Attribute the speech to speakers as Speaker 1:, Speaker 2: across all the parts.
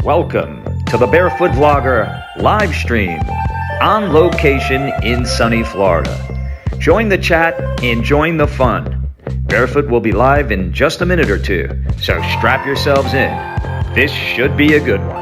Speaker 1: Welcome to the Barefoot Vlogger live stream on location in sunny Florida. Join the chat and join the fun. Barefoot will be live in just a minute or two, so strap yourselves in. This should be a good one.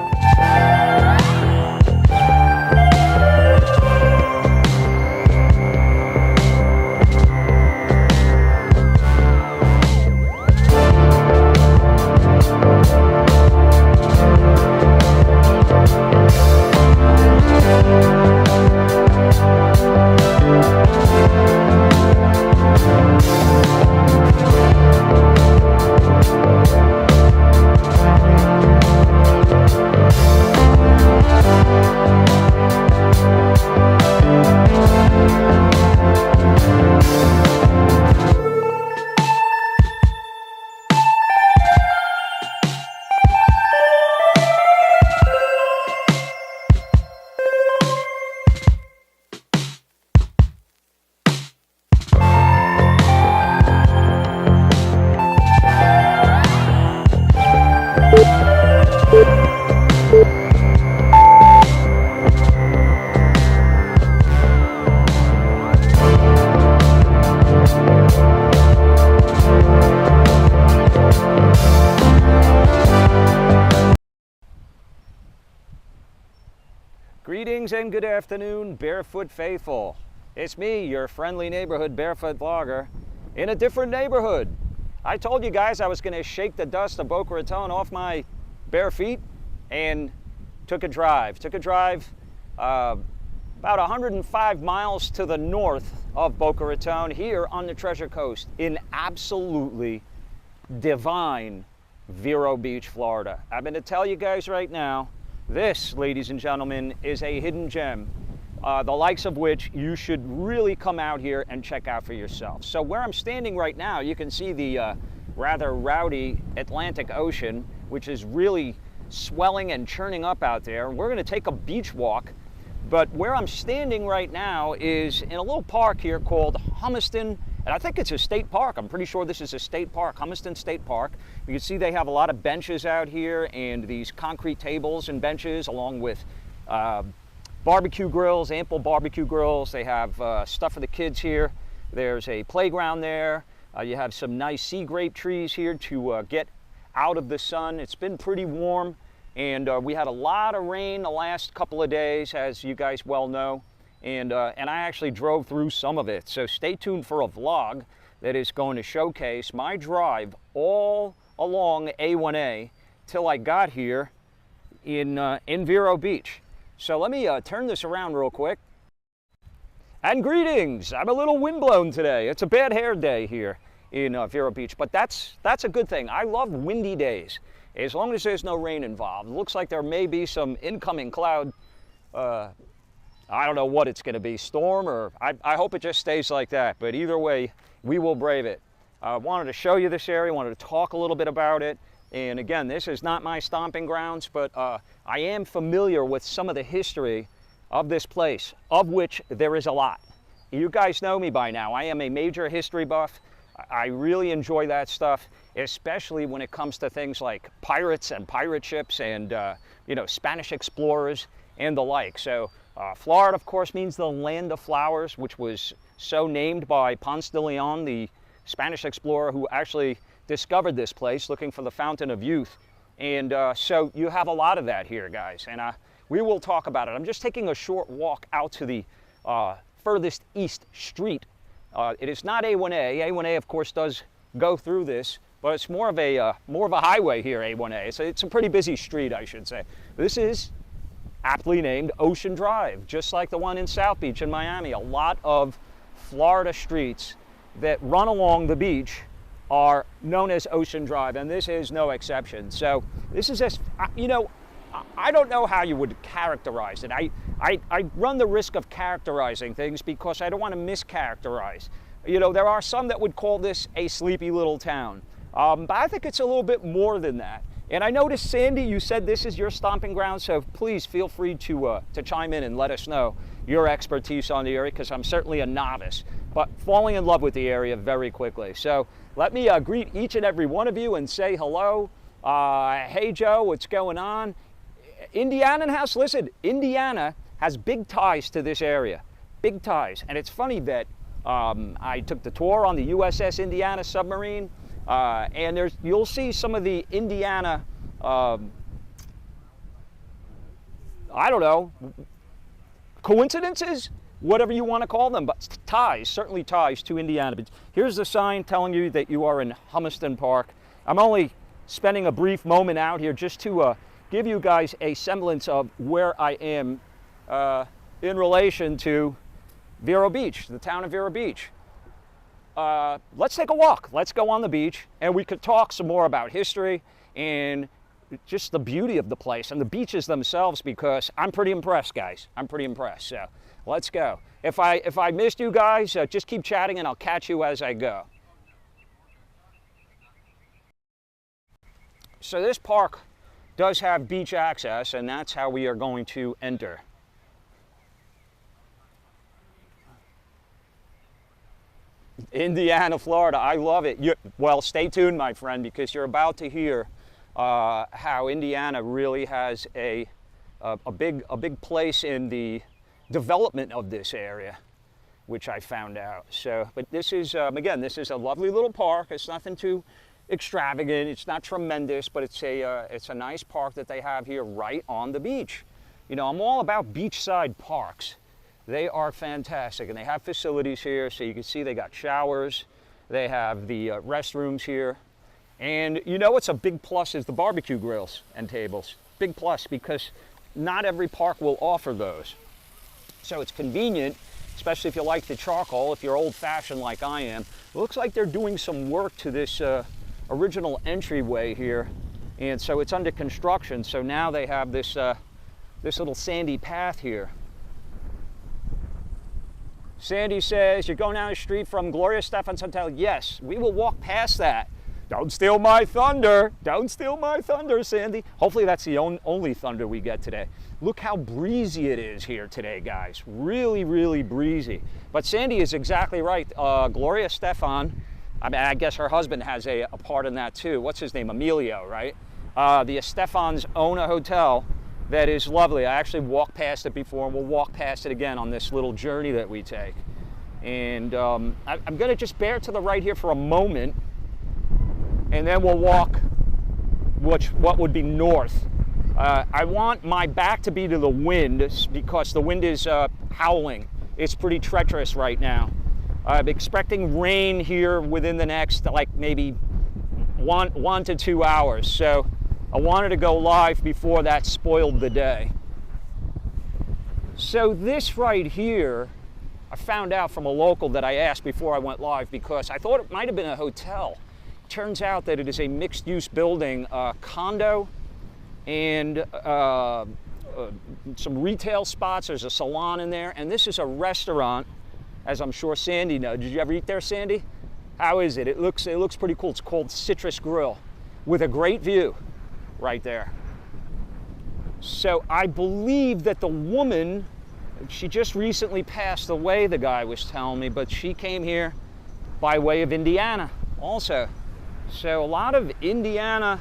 Speaker 2: Greetings and good afternoon, Barefoot Faithful. It's me, your friendly neighborhood Barefoot Vlogger, in a different neighborhood. I told you guys I was going to shake the dust of Boca Raton off my bare feet and took a drive. About 105 miles to the north of Boca Raton here on the Treasure Coast in absolutely divine Vero Beach, Florida. I'm going to tell you guys right now, this, ladies and gentlemen, is a hidden gem, the likes of which you should really come out here and check out for yourself. So where I'm standing right now, you can see the rather rowdy Atlantic Ocean, which is really swelling and churning up out there. We're going to take a beach walk, but where I'm standing right now is in a little park here called Humiston, and I think it's a state park. I'm pretty sure this is a state park, Humiston State Park. You can see they have a lot of benches out here and these concrete tables and benches along with barbecue grills, ample barbecue grills. They have stuff for the kids here. There's a playground there. You have some nice sea grape trees here to get out of the sun. It's been pretty warm, and we had a lot of rain the last couple of days, as you guys well know. And I actually drove through some of it. So stay tuned for a vlog that is going to showcase my drive all along A1A till I got here in Vero Beach. So let me turn this around real quick. And greetings! I'm a little windblown today. It's a bad hair day here in Vero Beach, but that's a good thing. I love windy days, as long as there's no rain involved. It looks like there may be some incoming cloud. I don't know what it's going to be, storm, or I hope it just stays like that. But either way, we will brave it. I wanted to show you this area, wanted to talk a little bit about it. And again, this is not my stomping grounds, but I am familiar with some of the history of this place, of which there is a lot. You guys know me by now. I am a major history buff. I really enjoy that stuff, especially when it comes to things like pirates and pirate ships and, you know, Spanish explorers and the like. So Florida, of course, means the land of flowers, which was so named by Ponce de Leon, the Spanish explorer who actually discovered this place looking for the Fountain of Youth. And so you have a lot of that here, guys, and we will talk about it. I'm just taking a short walk out to the furthest east street. It is not A1A. A1A, of course, does go through this, but it's more of a highway here, A1A. It's a pretty busy street, I should say. This is aptly named Ocean Drive, just like the one in South Beach in Miami. A lot of Florida streets that run along the beach are known as Ocean Drive, and this is no exception. So this is just, you know, I don't know how you would characterize it. I run the risk of characterizing things because I don't want to mischaracterize. You know, there are some that would call this a sleepy little town, but I think it's a little bit more than that. And I noticed, Sandy, you said this is your stomping ground, so please feel free to chime in and let us know your expertise on the area, because I'm certainly a novice, but falling in love with the area very quickly. So let me greet each and every one of you and say hello. Hey, Joe, what's going on? Indiana house, listen, Indiana has big ties to this area, big ties. And it's funny that I took the tour on the USS Indiana submarine, and you'll see some of the Indiana, I don't know, coincidences, whatever you want to call them, but ties, certainly ties to Indiana. But here's the sign telling you that you are in Humiston Park. I'm only spending a brief moment out here just to give you guys a semblance of where I am in relation to Vero Beach, the town of Vero Beach. Let's take a walk. Let's go on the beach, and we could talk some more about history and just the beauty of the place and the beaches themselves, because I'm pretty impressed, guys. I'm pretty impressed. So let's go. If I missed you guys, just keep chatting and I'll catch you as I go. So this park does have beach access, and that's how we are going to enter. Indiana, Florida, I love it. Well, stay tuned, my friend, because you're about to hear how Indiana really has a big place in the development of this area, which I found out. So, but this is, again, this is a lovely little park. It's nothing too extravagant. It's not tremendous, but it's a nice park that they have here right on the beach. You know, I'm all about beachside parks. They are fantastic, and they have facilities here, so you can see they got showers. They have the restrooms here. And you know what's a big plus is the barbecue grills and tables. Big plus, because not every park will offer those. So it's convenient, especially if you like the charcoal, if you're old-fashioned like I am. It looks like they're doing some work to this original entryway here, and so it's under construction. So now they have this little sandy path here. Sandy says, you're going down the street from Gloria Stefan's Hotel. Yes, we will walk past that. Don't steal my thunder. Don't steal my thunder, Sandy. Hopefully that's the only thunder we get today. Look how breezy it is here today, guys. Really, really breezy. But Sandy is exactly right. Gloria Stefan, I mean, I guess her husband has a part in that too. What's his name? Emilio, right? The Stefans own a hotel that is lovely. I actually walked past it before, and we'll walk past it again on this little journey that we take. And I'm going to just bear to the right here for a moment, and then we'll walk what would be north. I want my back to be to the wind because the wind is howling. It's pretty treacherous right now. I'm expecting rain here within the next, like, maybe one to 2 hours. So I wanted to go live before that spoiled the day. So this right here, I found out from a local that I asked before I went live, because I thought it might have been a hotel. Turns out that it is a mixed-use building, condo and some retail spots. There's a salon in there, and this is a restaurant, as I'm sure Sandy knows. Did you ever eat there, Sandy? How is it? It looks pretty cool. It's called Citrus Grill, with a great view right there. So I believe that the woman, she just recently passed away, the guy was telling me, but she came here by way of Indiana also. So a lot of Indiana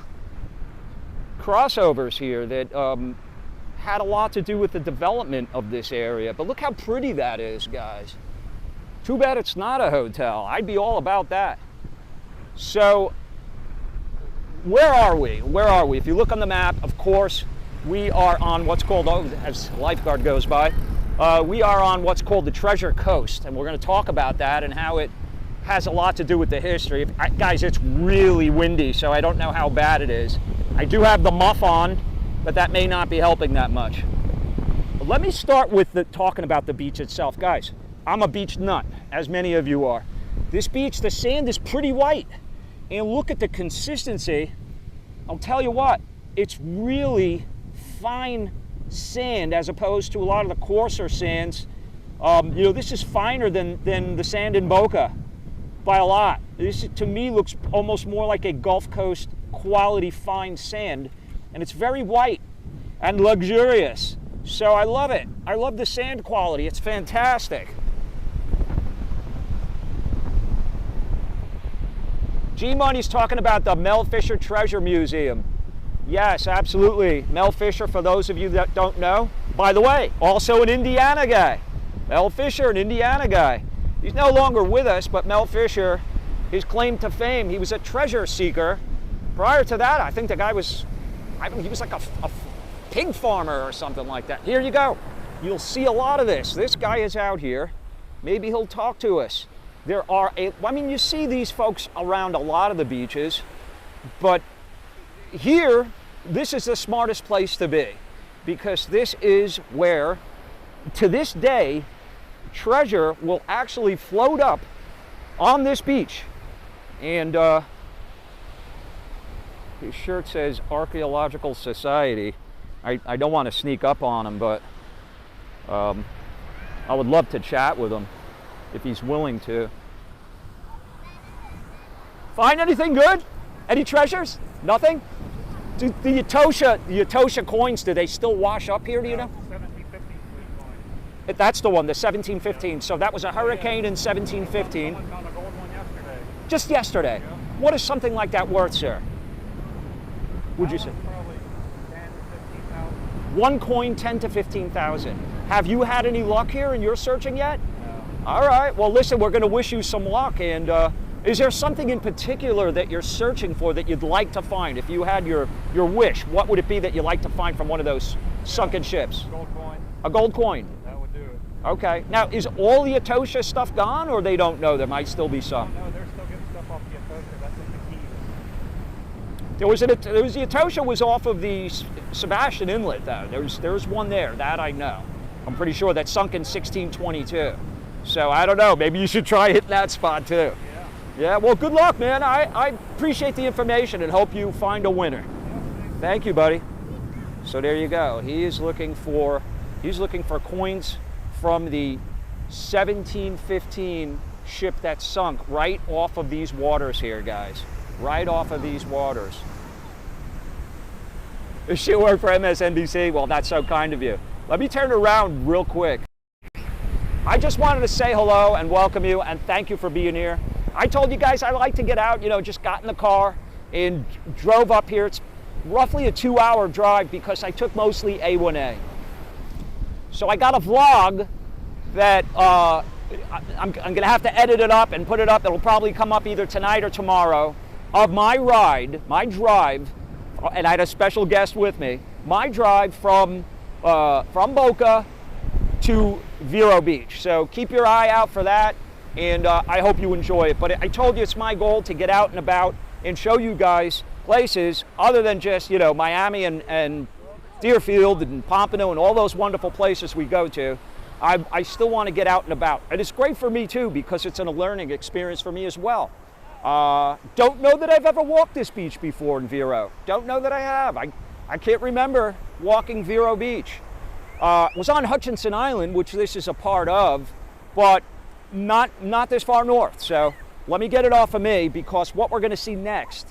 Speaker 2: crossovers here that had a lot to do with the development of this area. But look how pretty that is, guys. Too bad it's not a hotel. I'd be all about that. So where are we? Where are we? If you look on the map, of course, we are on what's called, as lifeguard goes by, we are on what's called the Treasure Coast, and we're going to talk about that and how it has a lot to do with the history. Guys, it's really windy, so I don't know how bad it is. I do have the muff on, but that may not be helping that much. let me start with talking about the beach itself. Guys, I'm a beach nut, as many of you are. This beach, the sand is pretty white. And look at the consistency. I'll tell you what, it's really fine sand as opposed to a lot of the coarser sands. This is finer than the sand in Boca by a lot. This, to me, looks almost more like a Gulf Coast quality fine sand. And it's very white and luxurious. So I love it. I love the sand quality. It's fantastic. G-Money's talking about the Mel Fisher Treasure Museum. Yes, absolutely. Mel Fisher, for those of you that don't know. By the way, also an Indiana guy. Mel Fisher, an Indiana guy. He's no longer with us, but Mel Fisher, his claim to fame, he was a treasure seeker. Prior to that, I think the guy was, he was like a pig farmer or something like that. Here you go. You'll see a lot of this. This guy is out here. Maybe he'll talk to us. There are you see these folks around a lot of the beaches, but here, this is the smartest place to be, because this is where, to this day, treasure will actually float up on this beach. And his shirt says Archaeological Society. I don't want to sneak up on him, but I would love to chat with him if he's willing to. Find anything good? Any treasures? Nothing? The Etosha coins, do they still wash up here, do you know?
Speaker 3: 1715 coin.
Speaker 2: That's the one, the 1715. So that was a hurricane in 1715.
Speaker 3: Someone found a gold one yesterday.
Speaker 2: Just yesterday.
Speaker 3: Yeah.
Speaker 2: What is something like that worth, sir? Would you say?
Speaker 3: Probably 10 to 15,000.
Speaker 2: One coin, 10 to 15,000. Have you had any luck here in your searching yet?
Speaker 3: No.
Speaker 2: All right. Well, listen, we're going to wish you some luck. And is there something in particular that you're searching for that you'd like to find? If you had your wish, what would it be that you'd like to find from one of those sunken ships?
Speaker 3: Gold coin.
Speaker 2: A gold coin.
Speaker 3: That would do it.
Speaker 2: Okay. Now, is all the Etosha stuff gone, or they don't know? There might still be some.
Speaker 3: No, they're still getting stuff off the Etosha. That's in the Keys.
Speaker 2: There was the Etosha was off of the Sebastian Inlet, though. There's one there. That I know. I'm pretty sure that sunk in 1622. So I don't know. Maybe you should try hitting that spot too.
Speaker 3: Yeah.
Speaker 2: Yeah. Well, good luck, man. I appreciate the information and hope you find a winner. Thank you, buddy. So there you go. He's looking for coins from the 1715 ship that sunk right off of these waters here, guys. Right off of these waters. Does she work for MSNBC? Well, that's so kind of you. Let me turn around real quick. I just wanted to say hello and welcome you and thank you for being here. I told you guys I like to get out, just got in the car and drove up here. It's roughly a 2-hour drive because I took mostly A1A. So I got a vlog that I'm going to have to edit it up and put it up. It'll probably come up either tonight or tomorrow of my ride, my drive, and I had a special guest with me, my drive from Boca to Vero Beach. So keep your eye out for that, and I hope you enjoy it. But I told you it's my goal to get out and about and show you guys places other than just, Miami and Deerfield and Pompano and all those wonderful places we go to. I still want to get out and about. And it's great for me too because it's a learning experience for me as well. Don't know that I've ever walked this beach before in Vero. Don't know that I have. I can't remember walking Vero Beach. Was on Hutchinson Island, which this is a part of, but not this far north. So let me get it off of me because what we're going to see next,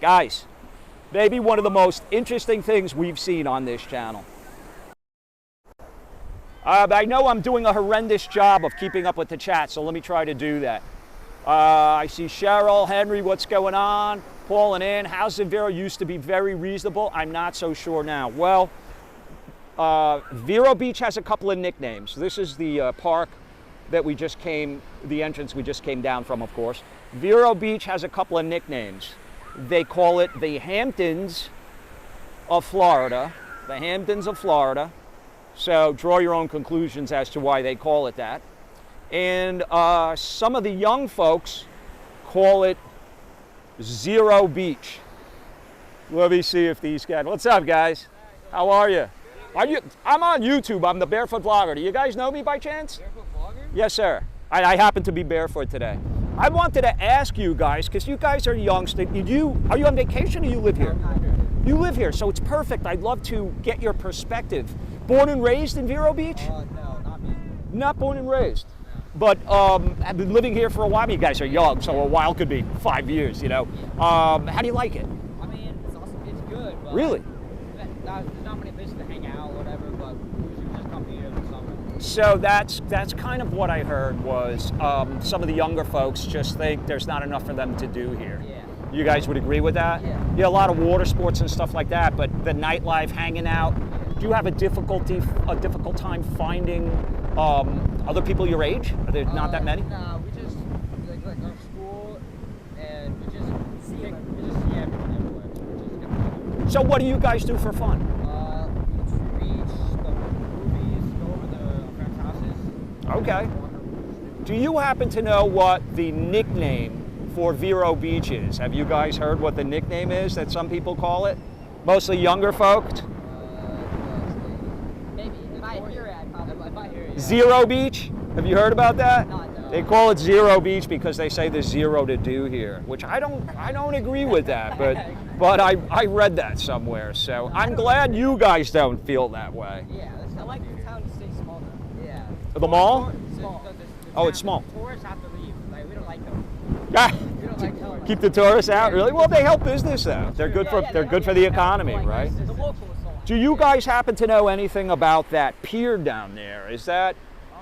Speaker 2: guys, maybe one of the most interesting things we've seen on this channel. I know I'm doing a horrendous job of keeping up with the chat, so let me try to do that. I see Cheryl, Henry, what's going on? Paul and Ann, House in Vero used to be very reasonable. I'm not so sure now. Well, Vero Beach has a couple of nicknames. This is the park that the entrance we just came down from, of course. Vero Beach has a couple of nicknames. They call it the Hamptons of Florida. The Hamptons of Florida. So draw your own conclusions as to why they call it that. And some of the young folks call it Zero Beach. Let me see if these guys, what's up guys? How are you? I'm on YouTube. I'm the Barefoot Vlogger. Do you guys know me by chance?
Speaker 4: Barefoot Vlogger?
Speaker 2: Yes, sir. I happen to be barefoot today. I wanted to ask you guys, because you guys are young. Are you on vacation or you live here? You live here, so it's perfect. I'd love to get your perspective. Born and raised in Vero Beach?
Speaker 4: No, not me.
Speaker 2: Not born and raised. But I've been living here for a while. You guys are young, so a while could be 5 years, you know. How do you like it?
Speaker 4: I mean, it's awesome. It's good. But
Speaker 2: Really?
Speaker 4: There's not many places to hang out or whatever, but we usually just come here in the summer.
Speaker 2: So that's kind of what I heard was some of the younger folks just think there's not enough for them to do here.
Speaker 4: Yeah.
Speaker 2: You guys would agree with that?
Speaker 4: Yeah.
Speaker 2: A lot of water sports and stuff like that, but the nightlife, hanging out. Do you have a difficult time finding other people your age? Are there not that many?
Speaker 4: Nah, we just like our school, and we just see everyone everywhere. Which is good.
Speaker 2: So what do you guys do for fun?
Speaker 4: We reach the movies, go over to friends' houses.
Speaker 2: Okay. Do you happen to know what the nickname for Vero Beach is? Have you guys heard what the nickname is that some people call it? Mostly younger folks?
Speaker 4: Maybe. If I hear it, if I hear it.
Speaker 2: Zero Beach? Have you heard about that?
Speaker 4: No, no.
Speaker 2: They call it Zero Beach because they say there's zero to do here, which I don't agree with that, but I read that somewhere. So I'm glad you guys don't feel that way.
Speaker 4: Yeah, I like the town to stay small though. Yeah.
Speaker 2: The mall?
Speaker 4: Small.
Speaker 2: Oh, it's small.
Speaker 4: Tourists have to leave. Like, we don't like them.
Speaker 2: Ah,
Speaker 4: We don't like tourists.
Speaker 2: keep the tourists out, really? Well, they help business though. They're good for the economy,
Speaker 4: Like,
Speaker 2: right?
Speaker 4: The locals don't.
Speaker 2: Do you guys happen to know anything about that pier down there?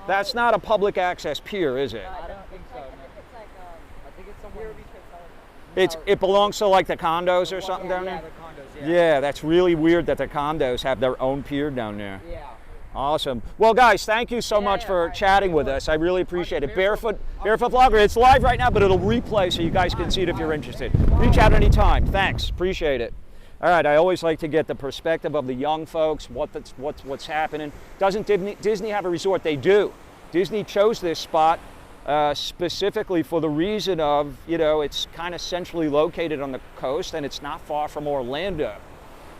Speaker 2: That's not a public access pier, is it?
Speaker 4: I don't think so. I think it's somewhere.
Speaker 2: It belongs to like the condos or something down
Speaker 4: Yeah,
Speaker 2: there?
Speaker 4: the condos,
Speaker 2: Yeah, that's really weird that the condos have their own pier down there.
Speaker 4: Yeah.
Speaker 2: Awesome. Well, guys, thank you so much for chatting with us. I really appreciate it. Barefoot Vlogger. It's live right now, but it'll replay so you guys can see it if you're interested. Reach out anytime. Thanks. Appreciate it. All right. I always like to get the perspective of the young folks. What's happening? Doesn't Disney have a resort? They do. Disney chose this spot specifically for the reason of it's kind of centrally located on the coast and it's not far from Orlando.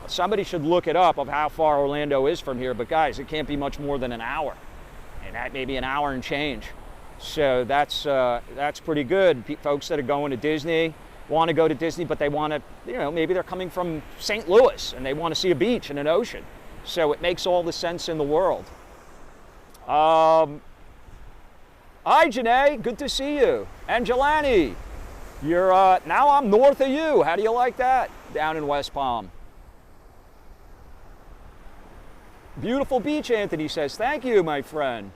Speaker 2: Somebody should look it up of how far Orlando is from here, but guys, it can't be much more than an hour, and that may be an hour and change. So that's pretty good. Folks that are going to Disney want to go to Disney, but they want to, maybe they're coming from St. Louis and they want to see a beach and an ocean. So it makes all the sense in the world. Hi, Janae, good to see you. And Jelani, you're now I'm north of you. How do you like that down in West Palm? Beautiful beach, Anthony says. Thank you, my friend.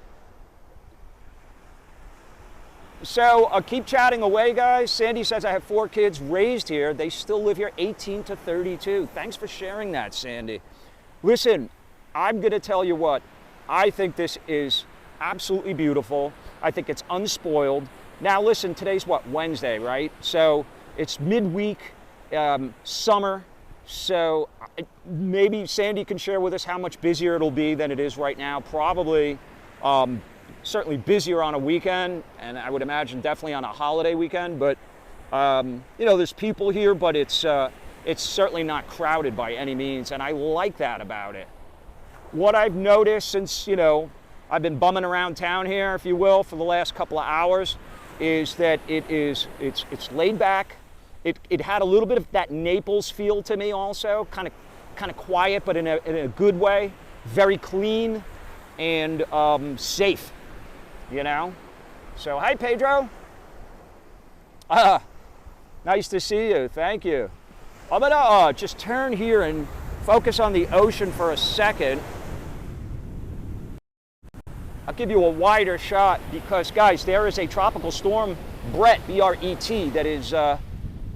Speaker 2: So keep chatting away, guys. Sandy says, I have 4 kids raised here. They still live here, 18 to 32. Thanks for sharing that, Sandy. Listen, I'm going to tell you what. I think this is absolutely beautiful. I think it's unspoiled. Now, listen, today's what? Wednesday, right? So it's midweek, summer. So maybe Sandy can share with us how much busier it'll be than it is right now. Probably, certainly busier on a weekend, and I would imagine definitely on a holiday weekend. But there's people here, but it's certainly not crowded by any means, and I like that about it. What I've noticed since I've been bumming around town here, if you will, for the last couple of hours, is that it's laid back. It had a little bit of that Naples feel to me also, kind of quiet, but in a good way, very clean and safe, So hi, Pedro. Nice to see you. Thank you. I'm gonna just turn here and focus on the ocean for a second. I'll give you a wider shot because, guys, there is a tropical storm, Brett, B-R-E-T, that is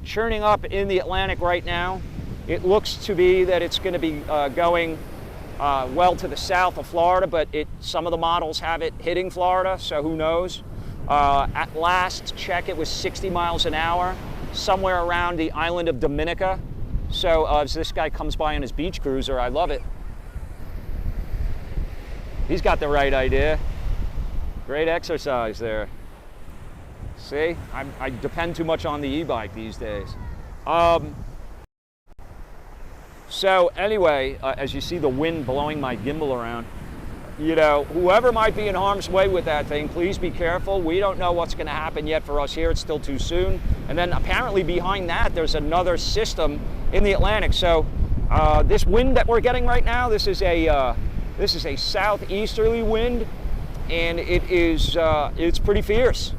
Speaker 2: churning up in the Atlantic right now. It looks to be that it's going to be going well to the south of Florida, but some of the models have it hitting Florida, so who knows. At last check, it was 60 miles an hour, somewhere around the island of Dominica. So as this guy comes by on his beach cruiser, I love it. He's got the right idea. Great exercise there. See, I depend too much on the e-bike these days. So So anyway, as you see the wind blowing my gimbal around, you know, whoever might be in harm's way with that thing, please be careful. We don't know what's going to happen yet for us here. It's still too soon. And then apparently behind that, there's another system in the Atlantic. So this wind that we're getting right now, this is a southeasterly wind, and it's pretty fierce,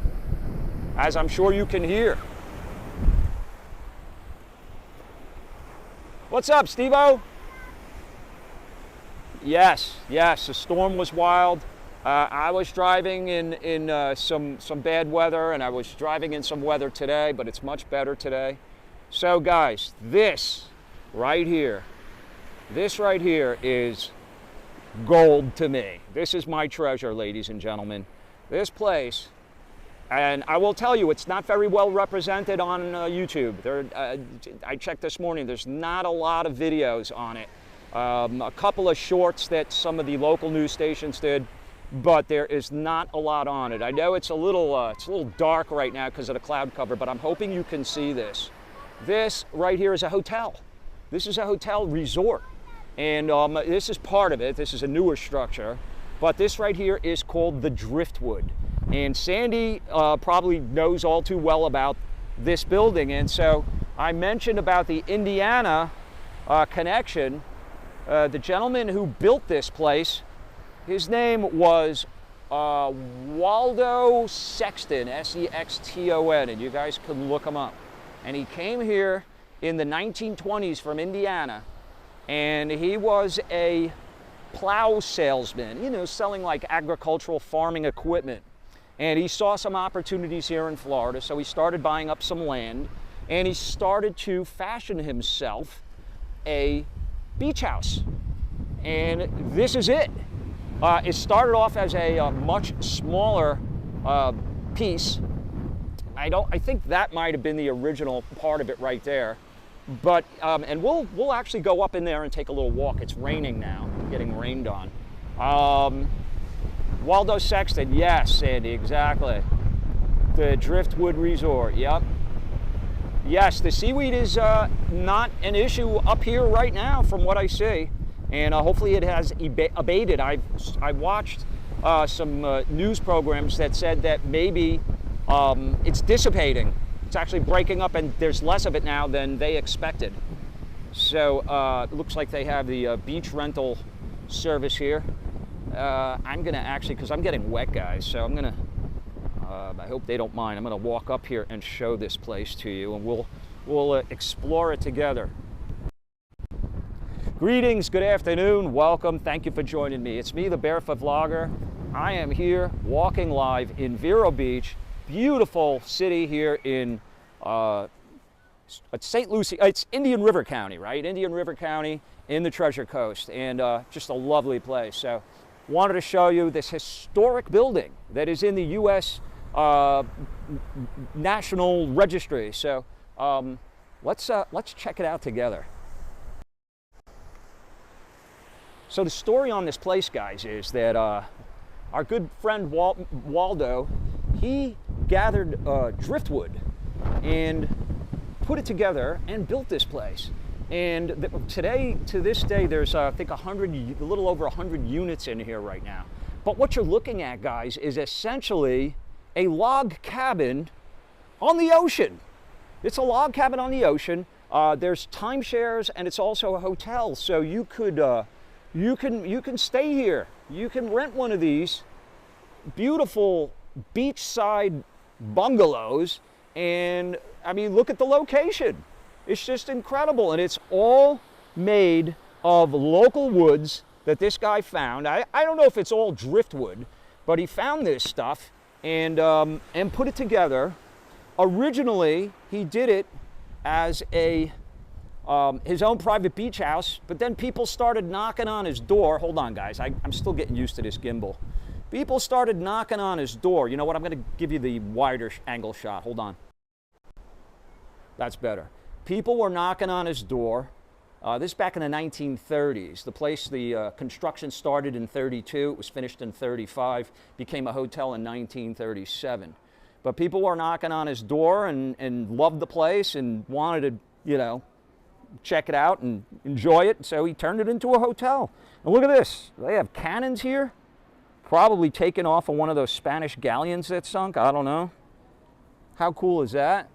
Speaker 2: as I'm sure you can hear. What's up, Steve-O? Yes, the storm was wild. I was driving in some bad weather, and I was driving in some weather today, but it's much better today. So guys, this right here is gold to me. This is my treasure, ladies and gentlemen. This place, and I will tell you, it's not very well represented on YouTube. I checked this morning, there's not a lot of videos on it. A couple of shorts that some of the local news stations did, but there is not a lot on it. I know it's a little dark right now because of the cloud cover, but I'm hoping you can see this. This right here is a hotel. This is a hotel resort, and this is part of it. This is a newer structure, but this right here is called the Driftwood. And Sandy probably knows all too well about this building, and so I mentioned about the Indiana connection. The gentleman who built this place, his name was Waldo Sexton, S-E-X-T-O-N, and you guys can look him up. And he came here in the 1920s from Indiana, and he was a plow salesman, you know, selling like agricultural farming equipment. And he saw some opportunities here in Florida, so he started buying up some land, and he started to fashion himself a beach house. And this is it. It started off as a much smaller piece. I think that might have been the original part of it right there. But and we'll actually go up in there and take a little walk. It's raining now, getting rained on. Waldo Sexton, yes, Sandy, exactly. The Driftwood Resort, yep. Yes, the seaweed is not an issue up here right now from what I see, and hopefully it has abated. I watched some news programs that said that maybe it's dissipating. It's actually breaking up, and there's less of it now than they expected. So it looks like they have the beach rental service here. I'm gonna actually, because I'm getting wet, guys, so I'm gonna, I hope they don't mind, I'm gonna walk up here and show this place to you, and we'll explore it together. Greetings, good afternoon, welcome, thank you for joining me. It's me, the Barefoot Vlogger. I am here walking live in Vero Beach, beautiful city here in St. Lucie. It's Indian River County, right? Indian River County in the Treasure Coast, and just a lovely place. So wanted to show you this historic building that is in the U.S. National Registry. So let's check it out together. So the story on this place, guys, is that our good friend Waldo, he gathered driftwood and put it together and built this place. And today, to this day, there's I think a little over 100 units in here right now. But what you're looking at, guys, is essentially a log cabin on the ocean. It's a log cabin on the ocean. There's timeshares, and it's also a hotel. So you could you can stay here. You can rent one of these beautiful beachside bungalows, and I mean, look at the location. It's just incredible, and it's all made of local woods that this guy found. I don't know if it's all driftwood, but he found this stuff and put it together. Originally, he did it as a his own private beach house, but then people started knocking on his door. Hold on, guys, I'm still getting used to this gimbal. People started knocking on his door. You know what? I'm going to give you the wider angle shot. Hold on. That's better. People were knocking on his door. This is back in the 1930s. The place, the construction started in 32. It was finished in 35. Became a hotel in 1937. But people were knocking on his door and loved the place and wanted to, you know, check it out and enjoy it. So he turned it into a hotel. And look at this. They have cannons here. Probably taken off of one of those Spanish galleons that sunk. I don't know. How cool is that?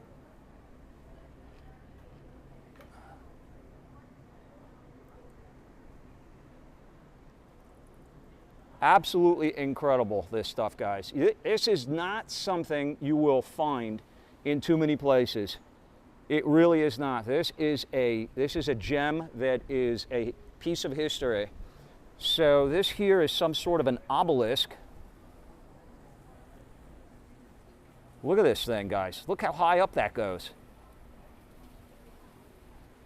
Speaker 2: Absolutely incredible, this stuff, guys. This is not something you will find in too many places. It really is not. This is a gem that is a piece of history. So this here is some sort of an obelisk. Look at this thing, guys. Look how high up that goes.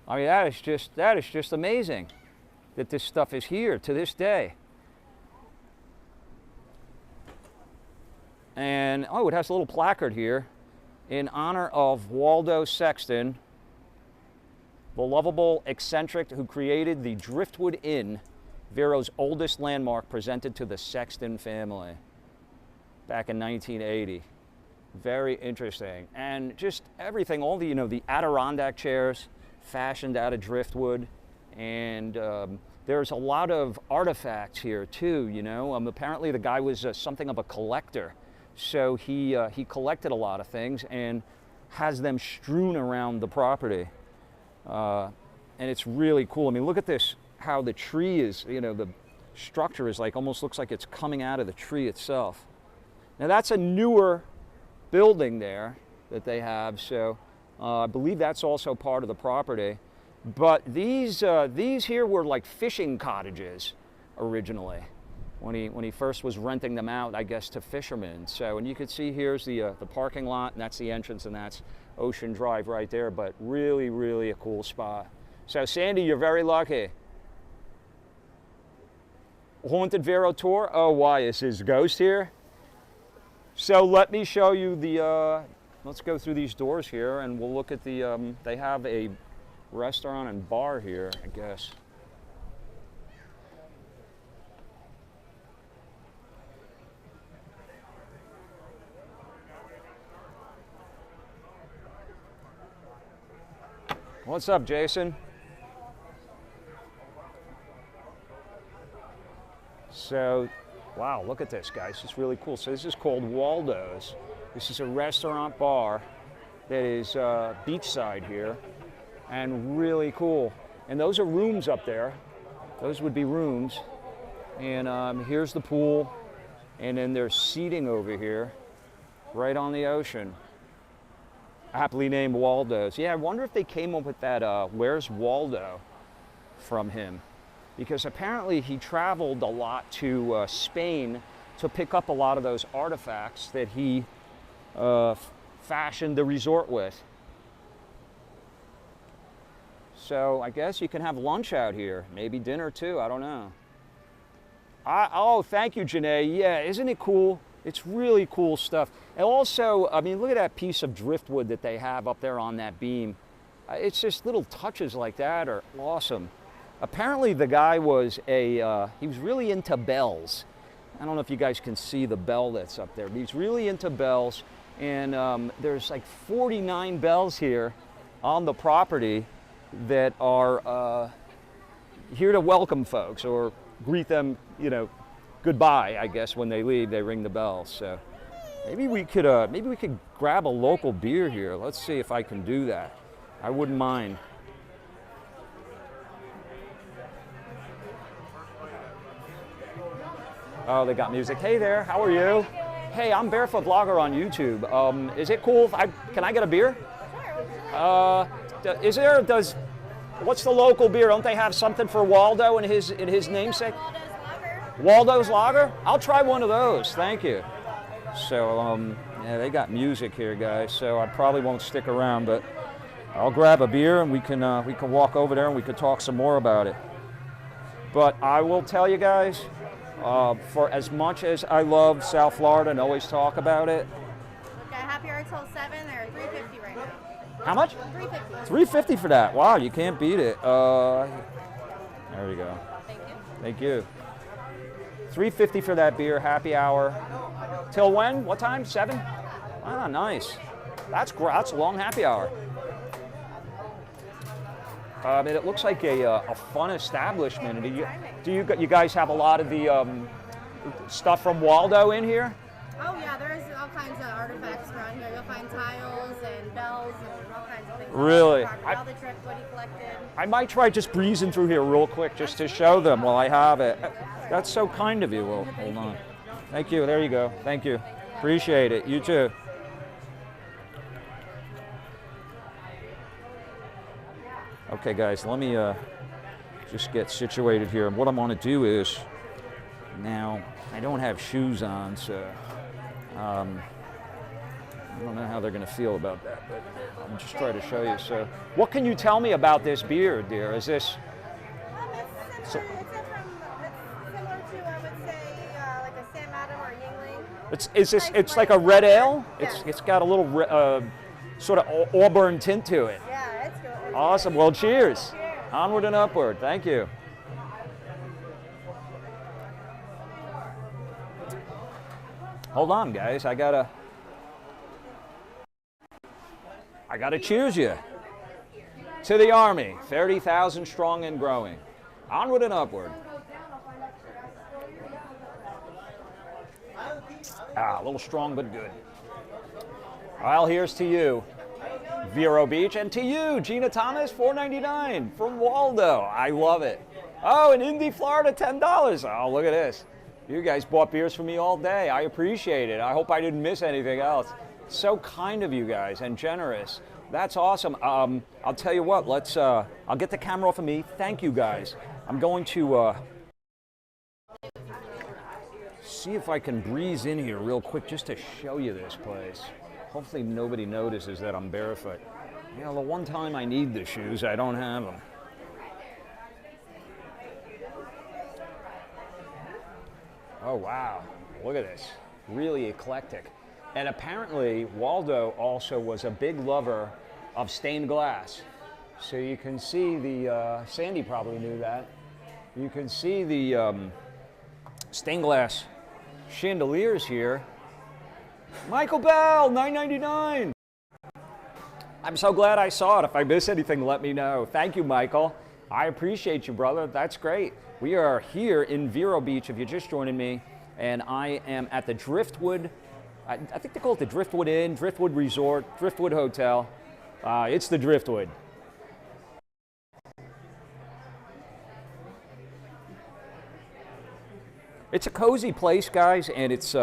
Speaker 2: I mean, that is just amazing that this stuff is here to this day. And oh, it has a little placard here in honor of Waldo Sexton, the lovable eccentric who created the Driftwood Inn, Vero's oldest landmark, presented to the Sexton family back in 1980. Very interesting. And just everything, all the, the Adirondack chairs fashioned out of driftwood. And there's a lot of artifacts here too, apparently the guy was something of a collector. So he collected a lot of things and has them strewn around the property. And it's really cool. I mean, look at this, how the tree is, the structure is like, almost looks like it's coming out of the tree itself. Now that's a newer building there that they have, so I believe that's also part of the property. But these here were like fishing cottages originally, when he first was renting them out, I guess, to fishermen. So, and you can see here's the parking lot, and that's the entrance, and that's Ocean Drive right there. But really, really a cool spot. So, Sandy, you're very lucky. Haunted Vero tour. Oh, why is his ghost here? So let me show you the. Let's go through these doors here, and we'll look at the. They have a restaurant and bar here, I guess. What's up, Jason? So, wow, look at this, guys. It's really cool. So this is called Waldo's. This is a restaurant bar that is beachside here, and really cool. And those are rooms up there. Those would be rooms. And here's the pool. And then there's seating over here, right on the ocean. Aptly named Waldo's. Yeah, I wonder if they came up with that, where's Waldo, from him. Because apparently he traveled a lot to Spain to pick up a lot of those artifacts that he fashioned the resort with. So I guess you can have lunch out here, maybe dinner too, I don't know. Oh, thank you, Janae. Yeah, isn't it cool? It's really cool stuff. And also, I mean, look at that piece of driftwood that they have up there on that beam. It's just little touches like that are awesome. Apparently the guy was he was really into bells. I don't know if you guys can see the bell that's up there, but he's really into bells. And there's like 49 bells here on the property that are here to welcome folks or greet them, goodbye, I guess. When they leave, they ring the bell. So maybe we could grab a local beer here. Let's see if I can do that. I wouldn't mind. Oh, they got music. Hey there, how are you? Hey, I'm Barefoot Vlogger on YouTube. Is it cool if can I get a beer? Sure. What's the local beer? Don't they have something for Waldo and his namesake? Waldo's Lager? I'll try one of those, thank you. So, yeah, they got music here, guys, so I probably won't stick around, but I'll grab a beer and we can walk over there and we can talk some more about it. But I will tell you guys, for as much as I love South Florida and always talk about it.
Speaker 5: Okay, happy hour till 7 or $3.50 right now.
Speaker 2: How much?
Speaker 5: $3.50.
Speaker 2: $3.50 for that. Wow, you can't beat it. There you go.
Speaker 5: Thank you.
Speaker 2: Thank you. $3.50 for that beer, happy hour. Till when? What time? 7? Ah, nice. That's a long happy hour. And it looks like a fun establishment. Do you guys have a lot of the stuff from Waldo in here?
Speaker 5: Oh yeah, there's all kinds of artifacts around here. You'll find tiles and bells and all kinds of things.
Speaker 2: Really?
Speaker 5: All the driftwood he collected.
Speaker 2: I might try just breezing through here real quick just to show them while I have it. That's so kind of you. Well, hold on. Thank you. There you go. Thank you. Appreciate it. You too. Okay, guys, let me just get situated here. What I'm going to do is, now, I don't have shoes on, so I don't know how they're going to feel about that, but I'm just trying to show you. So, what can you tell me about this beer, dear? Is this...
Speaker 5: It's similar to, I would say, like a Sam Adam or a Yingling.
Speaker 2: It's like a red ale?
Speaker 5: Yeah.
Speaker 2: It's got a little sort of auburn tint to it.
Speaker 5: Yeah, it's good.
Speaker 2: Awesome. Well, cheers. Onward and upward. Thank you. Hold on, guys. I gotta cheers you to the Army, 30,000 strong and growing. Onward and upward. A little strong but good. Well, here's to you, Vero Beach, and to you, Gina Thomas, $4.99 from Waldo. I love it. Oh, in Indy, Florida, $10. Oh, look at this. You guys bought beers for me all day. I appreciate it. I hope I didn't miss anything else. So kind of you guys and generous. That's awesome. I'll tell you what, I'll get the camera off of me. Thank you guys. I'm going to see if I can breeze in here real quick just to show you this place. Hopefully nobody notices that I'm barefoot. You know, the one time I need the shoes, I don't have them. Oh, wow. Look at this. Really eclectic. And apparently, Waldo also was a big lover of stained glass. So you can see the, Sandy probably knew that. You can see the stained glass chandeliers here. Michael Bell, $9.99. I'm so glad I saw it. If I miss anything, let me know. Thank you, Michael. I appreciate you, brother. That's great. We are here in Vero Beach, if you're just joining me, and I am at the Driftwood, I think they call it the Driftwood Inn, Driftwood Resort, Driftwood Hotel. It's the Driftwood. It's a cozy place, guys, and it's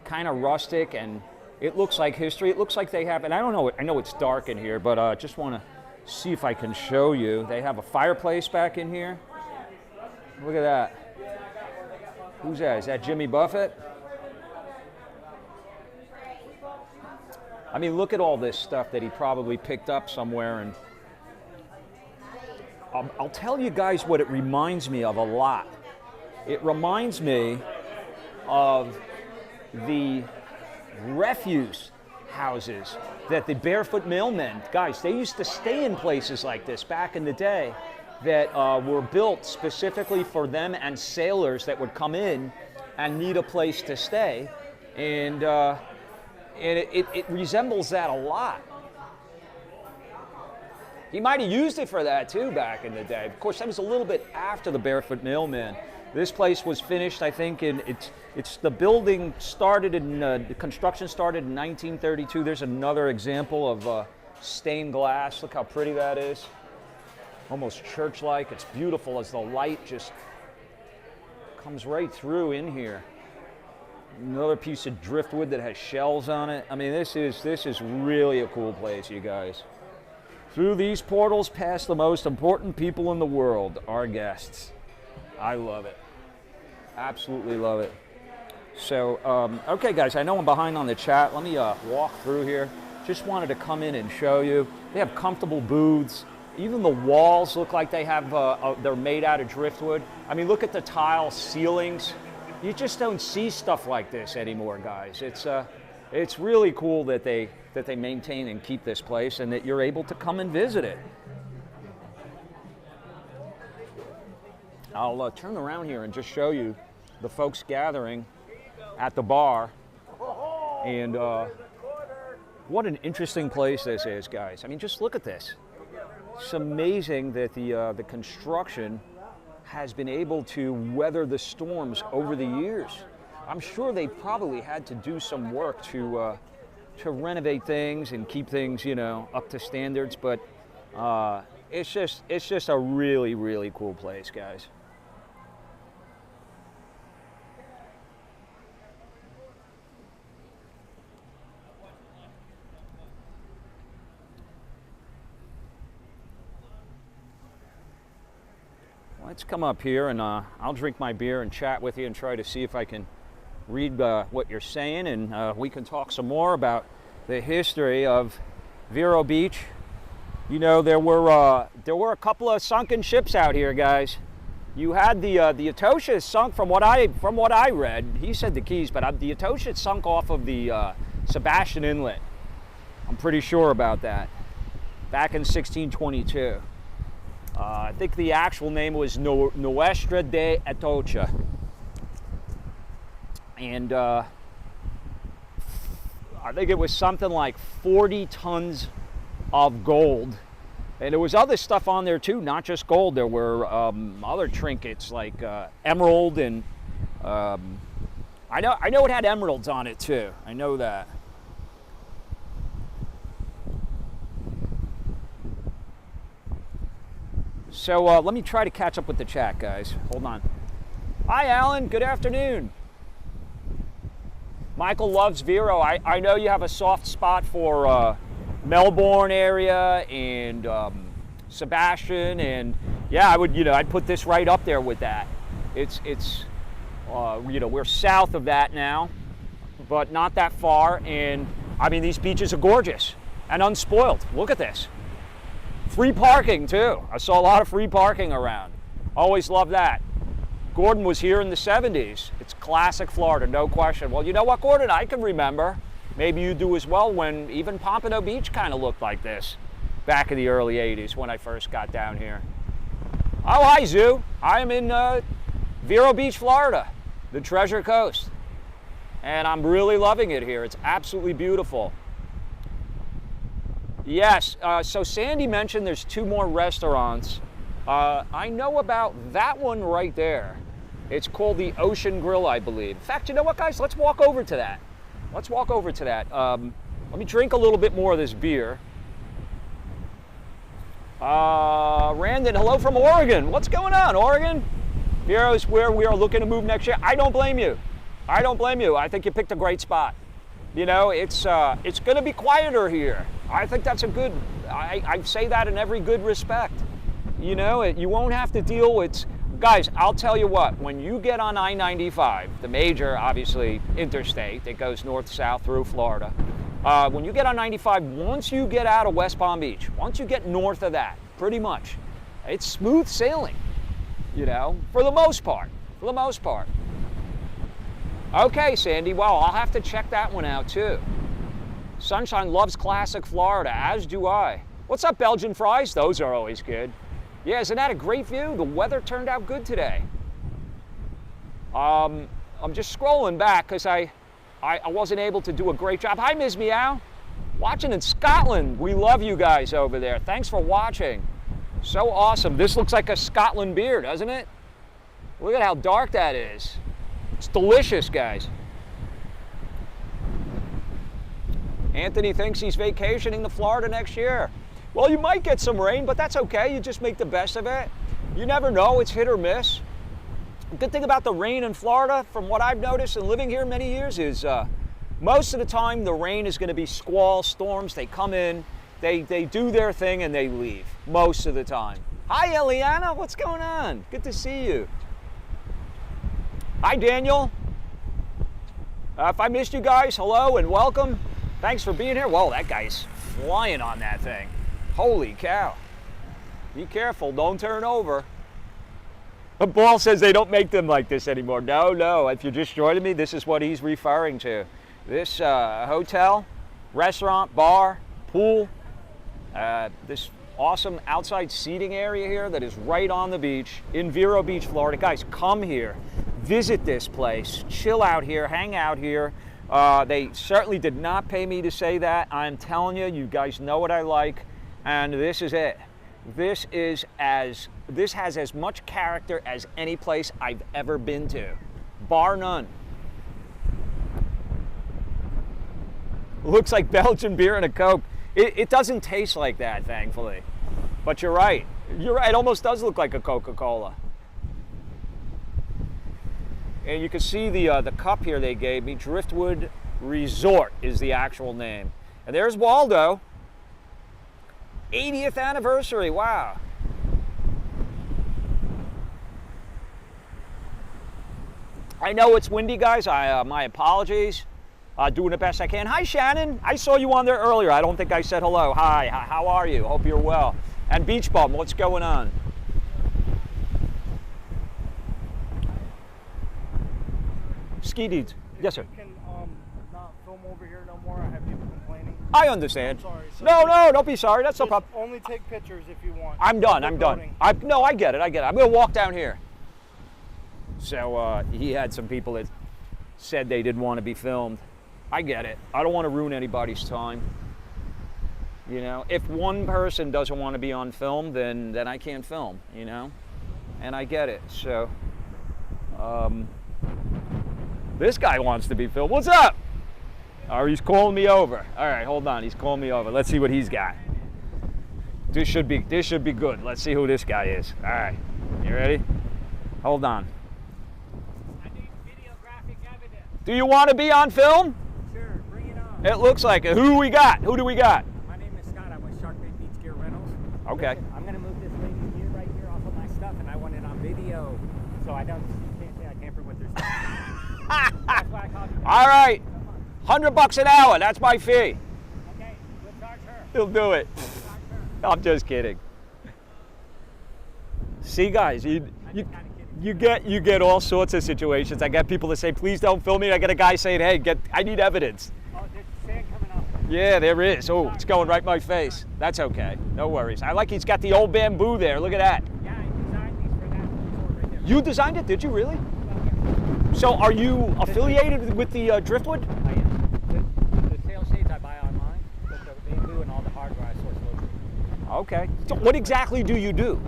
Speaker 2: kind of rustic, and it looks like history. It looks like they have, and I don't know, I know it's dark in here, but I just want to see if I can show you. They have a fireplace back in here. Look at that. Who's that? Is that Jimmy Buffett? I mean, look at all this stuff that he probably picked up somewhere, and I'll tell you guys what it reminds me of a lot. It reminds me of the refuse houses that the barefoot mailmen, guys, they used to stay in places like this back in the day that were built specifically for them and sailors that would come in and need a place to stay. And it resembles that a lot. He might have used it for that too back in the day. Of course, that was a little bit after the barefoot mailman. This place was finished, I think, the building started in, the construction started in 1932. There's another example of stained glass. Look how pretty that is. Almost church-like. It's beautiful as the light just comes right through in here. Another piece of driftwood that has shells on it. I mean, this is really a cool place, you guys. Through these portals pass the most important people in the world, our guests. I love it. Absolutely love it. So, okay, guys, I know I'm behind on the chat. Let me walk through here. Just wanted to come in and show you. They have comfortable booths. Even the walls look like they have, they're made out of driftwood. I mean, look at the tile ceilings. You just don't see stuff like this anymore, guys. It's really cool that they maintain and keep this place and that you're able to come and visit it. I'll turn around here and just show you the folks gathering at the bar. And what an interesting place this is, guys. I mean, just look at this. It's amazing that the construction has been able to weather the storms over the years. I'm sure they probably had to do some work to renovate things and keep things, you know, up to standards. But it's just a really, really cool place, guys. Let's come up here and I'll drink my beer and chat with you and try to see if I can read what you're saying, and we can talk some more about the history of Vero Beach. You know, there were a couple of sunken ships out here, guys. You had the Etosha sunk from what I read. He said the Keys, but the Etosha sunk off of the Sebastian Inlet. I'm pretty sure about that. Back in 1622. I think the actual name was Nuestra de Atocha. And I think it was something like 40 tons of gold. And there was other stuff on there too, not just gold. There were other trinkets like emerald, and I know it had emeralds on it too. I know that. So let me try to catch up with the chat, guys. Hold on. Hi, Alan. Good afternoon. Michael loves Vero. I know you have a soft spot for Melbourne area and Sebastian, and yeah, I'd put this right up there with that. It's we're south of that now, but not that far. And I mean, these beaches are gorgeous and unspoiled. Look at this. Free parking too. I saw a lot of free parking around. Always love that. Gordon was here in the 70s. It's classic Florida, no question. Well, you know what, Gordon? I can remember. Maybe you do as well, when even Pompano Beach kind of looked like this back in the early 80s when I first got down here. Oh, hi, Zoo. I am in Vero Beach, Florida, the Treasure Coast. And I'm really loving it here. It's absolutely beautiful. Yes, so Sandy mentioned there's 2 more restaurants. I know about that one right there. It's called the Ocean Grill, I believe. In fact, you know what, guys? Let's walk over to that. Let's walk over to that. Let me drink a little bit more of this beer. Randon, hello from Oregon. What's going on, Oregon? Vero is where we are looking to move next year. I don't blame you. I don't blame you. I think you picked a great spot. You know, it's going to be quieter here. I think that's a good, I say that in every good respect. You know, you won't have to deal with, guys, I'll tell you what, when you get on I-95, the major, obviously, interstate that goes north-south through Florida, when you get on 95, once you get out of West Palm Beach, once you get north of that, pretty much, it's smooth sailing, you know, for the most part, Okay, Sandy, well, I'll have to check that one out too. Sunshine loves classic Florida, as do I. What's up, Belgian fries? Those are always good. Yeah, isn't that a great view? The weather turned out good today. I'm just scrolling back because I wasn't able to do a great job. Hi, Ms. Meow. Watching in Scotland. We love you guys over there. Thanks for watching. So awesome. This looks like a Scotland beer, doesn't it? Look at how dark that is. It's delicious, guys. Anthony thinks he's vacationing to Florida next year. Well, you might get some rain, but that's okay. You just make the best of it. You never know. It's hit or miss. The good thing about the rain in Florida, from what I've noticed and living here many years, is most of the time the rain is going to be squall, storms. They come in, they do their thing, and they leave most of the time. Hi, Eliana. What's going on? Good to see you. Hi, Daniel. If I missed you guys, hello and welcome. Thanks for being here. Whoa, that guy's flying on that thing. Holy cow. Be careful, don't turn over. But Paul says they don't make them like this anymore. No, if you're just joining me, this is what he's referring to. This hotel, restaurant, bar, pool, this awesome outside seating area here that is right on the beach in Vero Beach, Florida. Guys, come here, visit this place, chill out here, hang out here. They certainly did not pay me to say that. I'm telling you, you guys know what I like, and this is it. This has as much character as any place I've ever been to, bar none. Looks like Belgian beer and a Coke. It doesn't taste like that, thankfully. But you're right. You're right. It almost does look like a Coca-Cola. And you can see the cup here they gave me. Driftwood Resort is the actual name. And there's Waldo. 80th anniversary. Wow. I know it's windy, guys. My apologies. Doing the best I can. Hi, Shannon. I saw you on there earlier. I don't think I said hello. Hi. How are you? Hope you're well. And Beach Bum, what's going on? Ski Deeds. Yes, sir.
Speaker 3: You can not film over here no more. I have people complaining.
Speaker 2: I understand.
Speaker 3: Sorry. So
Speaker 2: No, don't be sorry. That's no
Speaker 3: just
Speaker 2: problem.
Speaker 3: only take pictures if you want.
Speaker 2: I'm done.
Speaker 3: No
Speaker 2: I'm done.
Speaker 3: voting.
Speaker 2: No, I get it. I'm going to walk down here. So he had some people that said they didn't want to be filmed. I get it. I don't want to ruin anybody's time. You know, if one person doesn't want to be on film, then I can't film, you know? And I get it. So this guy wants to be filmed. What's up? Oh, he's calling me over. All right, hold on. He's calling me over. Let's see what he's got. This should be good. Let's see who this guy is. All right. You ready? Hold on.
Speaker 4: I need videographic evidence.
Speaker 2: Do you want to be on film?
Speaker 4: Sure, bring it on.
Speaker 2: It looks like it. Who do we got?
Speaker 4: My name is Scott. I'm with Shark Bait Beach Gear Rentals.
Speaker 2: Okay.
Speaker 4: Listen, I'm going to move this lady's gear right here off of my stuff, and I want it on video, so I can't say I tampered with their stuff. That's why I called you.
Speaker 2: All right. $100 an hour. That's my fee.
Speaker 4: Okay, we'll charge her.
Speaker 2: He'll do it. I'm just kidding. See, guys, you get all sorts of situations. I get people that say, "Please don't film me." I get a guy saying, "Hey, I need evidence."
Speaker 4: Oh, there's sand coming off.
Speaker 2: Yeah, there is. Oh, it's going right in my face. That's okay. No worries. I like he's got the old bamboo there. Look at that.
Speaker 4: Yeah, I designed these for that resort right there.
Speaker 2: You designed it? Did you really? So are you affiliated with the Driftwood?
Speaker 4: I am. The sail shades I buy online, but the bamboo and all the hardware I source locally.
Speaker 2: Okay. So what exactly do you do?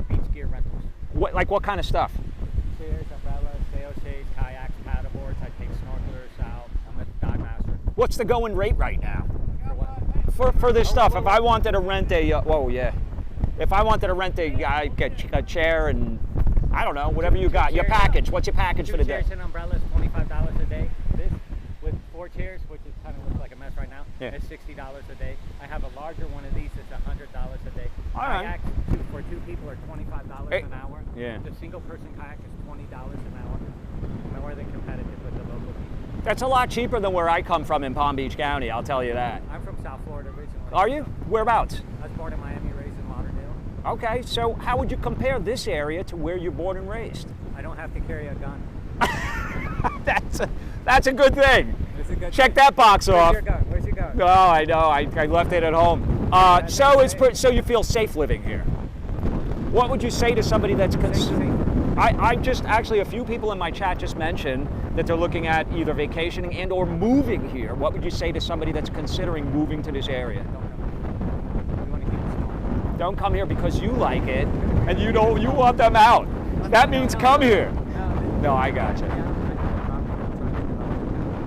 Speaker 4: Beach gear rentals.
Speaker 2: What kind of stuff?
Speaker 4: Chairs, umbrellas, sail shades, kayaks, paddleboards. I take snorkelers out. I'm a dive master.
Speaker 2: What's the going rate right now?
Speaker 4: For what?
Speaker 2: For this stuff, if I wanted to rent a, if I wanted to rent a chair and, I don't know, whatever you got, your package, what's your package for the day?
Speaker 4: Chairs and umbrellas, $25 a day. This, with 4 chairs, which is kind of looks like a mess right now,
Speaker 2: Yeah.
Speaker 4: is $60 a day. I have a larger one of these that's $100 a day.
Speaker 2: All right.
Speaker 4: Kayaks for 2 people are $25
Speaker 2: Hey.
Speaker 4: an hour.
Speaker 2: Yeah.
Speaker 4: The single person kayak is $20 an hour. More than competitive with the local people.
Speaker 2: That's a lot cheaper than where I come from in Palm Beach County, I'll tell you that.
Speaker 4: I'm from South Florida originally.
Speaker 2: Are you? Whereabouts?
Speaker 4: I was born in Miami, raised in Lauderdale.
Speaker 2: Okay, so how would you compare this area to where you're born and raised?
Speaker 4: I don't have to carry a gun.
Speaker 2: That's a good thing.
Speaker 4: It's a good
Speaker 2: Check
Speaker 4: thing.
Speaker 2: that box off.
Speaker 4: Where's your gun? Where's your gun?
Speaker 2: Oh, I know. I left it at home. So you feel safe living here. What would you say to somebody that's I just actually a few people in my chat just mentioned that they're looking at either vacationing and or moving here. What would you say to somebody that's considering moving to this area?
Speaker 4: We want to keep it small.
Speaker 2: Don't come here because you like it and you want them out. That means come here. No, I gotcha.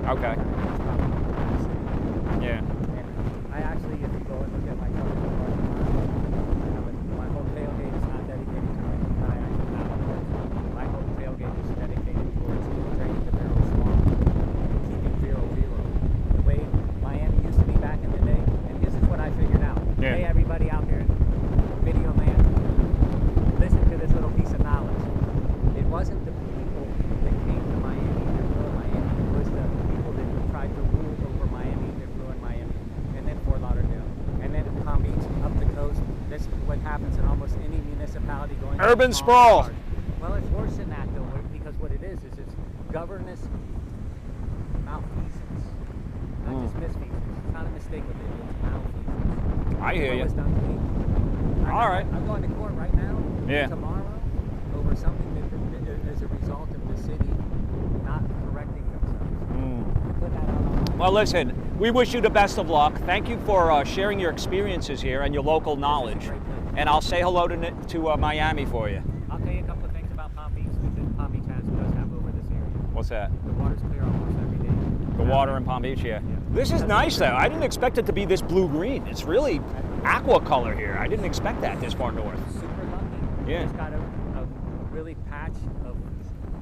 Speaker 2: Okay. Yeah.
Speaker 4: I actually, if you go and look at my cover, my whole tailgate is not dedicated to renting kayaks and paddleboards. My whole tailgate is dedicated towards training the Vero Swamp and keeping Vero. The way Miami used to be back in the day, and this is what I figured out.
Speaker 2: Yeah.
Speaker 4: Hey, everybody out there in video land, listen to this little piece of knowledge. It wasn't the people that came to Miami that ruined Miami. It was the people that tried to rule over Miami that ruined Miami. And then Fort Lauderdale. And then Palm Beach, up the coast. That's what happens in almost any municipality going to
Speaker 2: Urban
Speaker 4: small
Speaker 2: sprawl.
Speaker 4: bars. Well, it's worse than that, though, because what it is it's governance malfeasance. Not just misfeasance. It's not a mistake with it. It's malfeasance.
Speaker 2: I hear
Speaker 4: What
Speaker 2: you.
Speaker 4: was done to me.
Speaker 2: All right.
Speaker 4: I'm going to court right now.
Speaker 2: Yeah.
Speaker 4: Tomorrow over something that is a result of the city not correcting themselves. Put that out on.
Speaker 2: Well, listen, we wish you the best of luck. Thank you for sharing your experiences here and your local knowledge.
Speaker 4: Great place.
Speaker 2: and I'll say hello to Miami for you.
Speaker 4: I'll tell you a couple of things about Palm Beach, because Palm Beach does have over this area.
Speaker 2: What's that?
Speaker 4: The water's clear almost every day.
Speaker 2: The water in Palm Beach, yeah. This is nice though. I didn't expect it to be this blue-green. It's really aqua color here. I didn't expect that this far north.
Speaker 4: Super lovely.
Speaker 2: Yeah.
Speaker 4: It's got a really patch of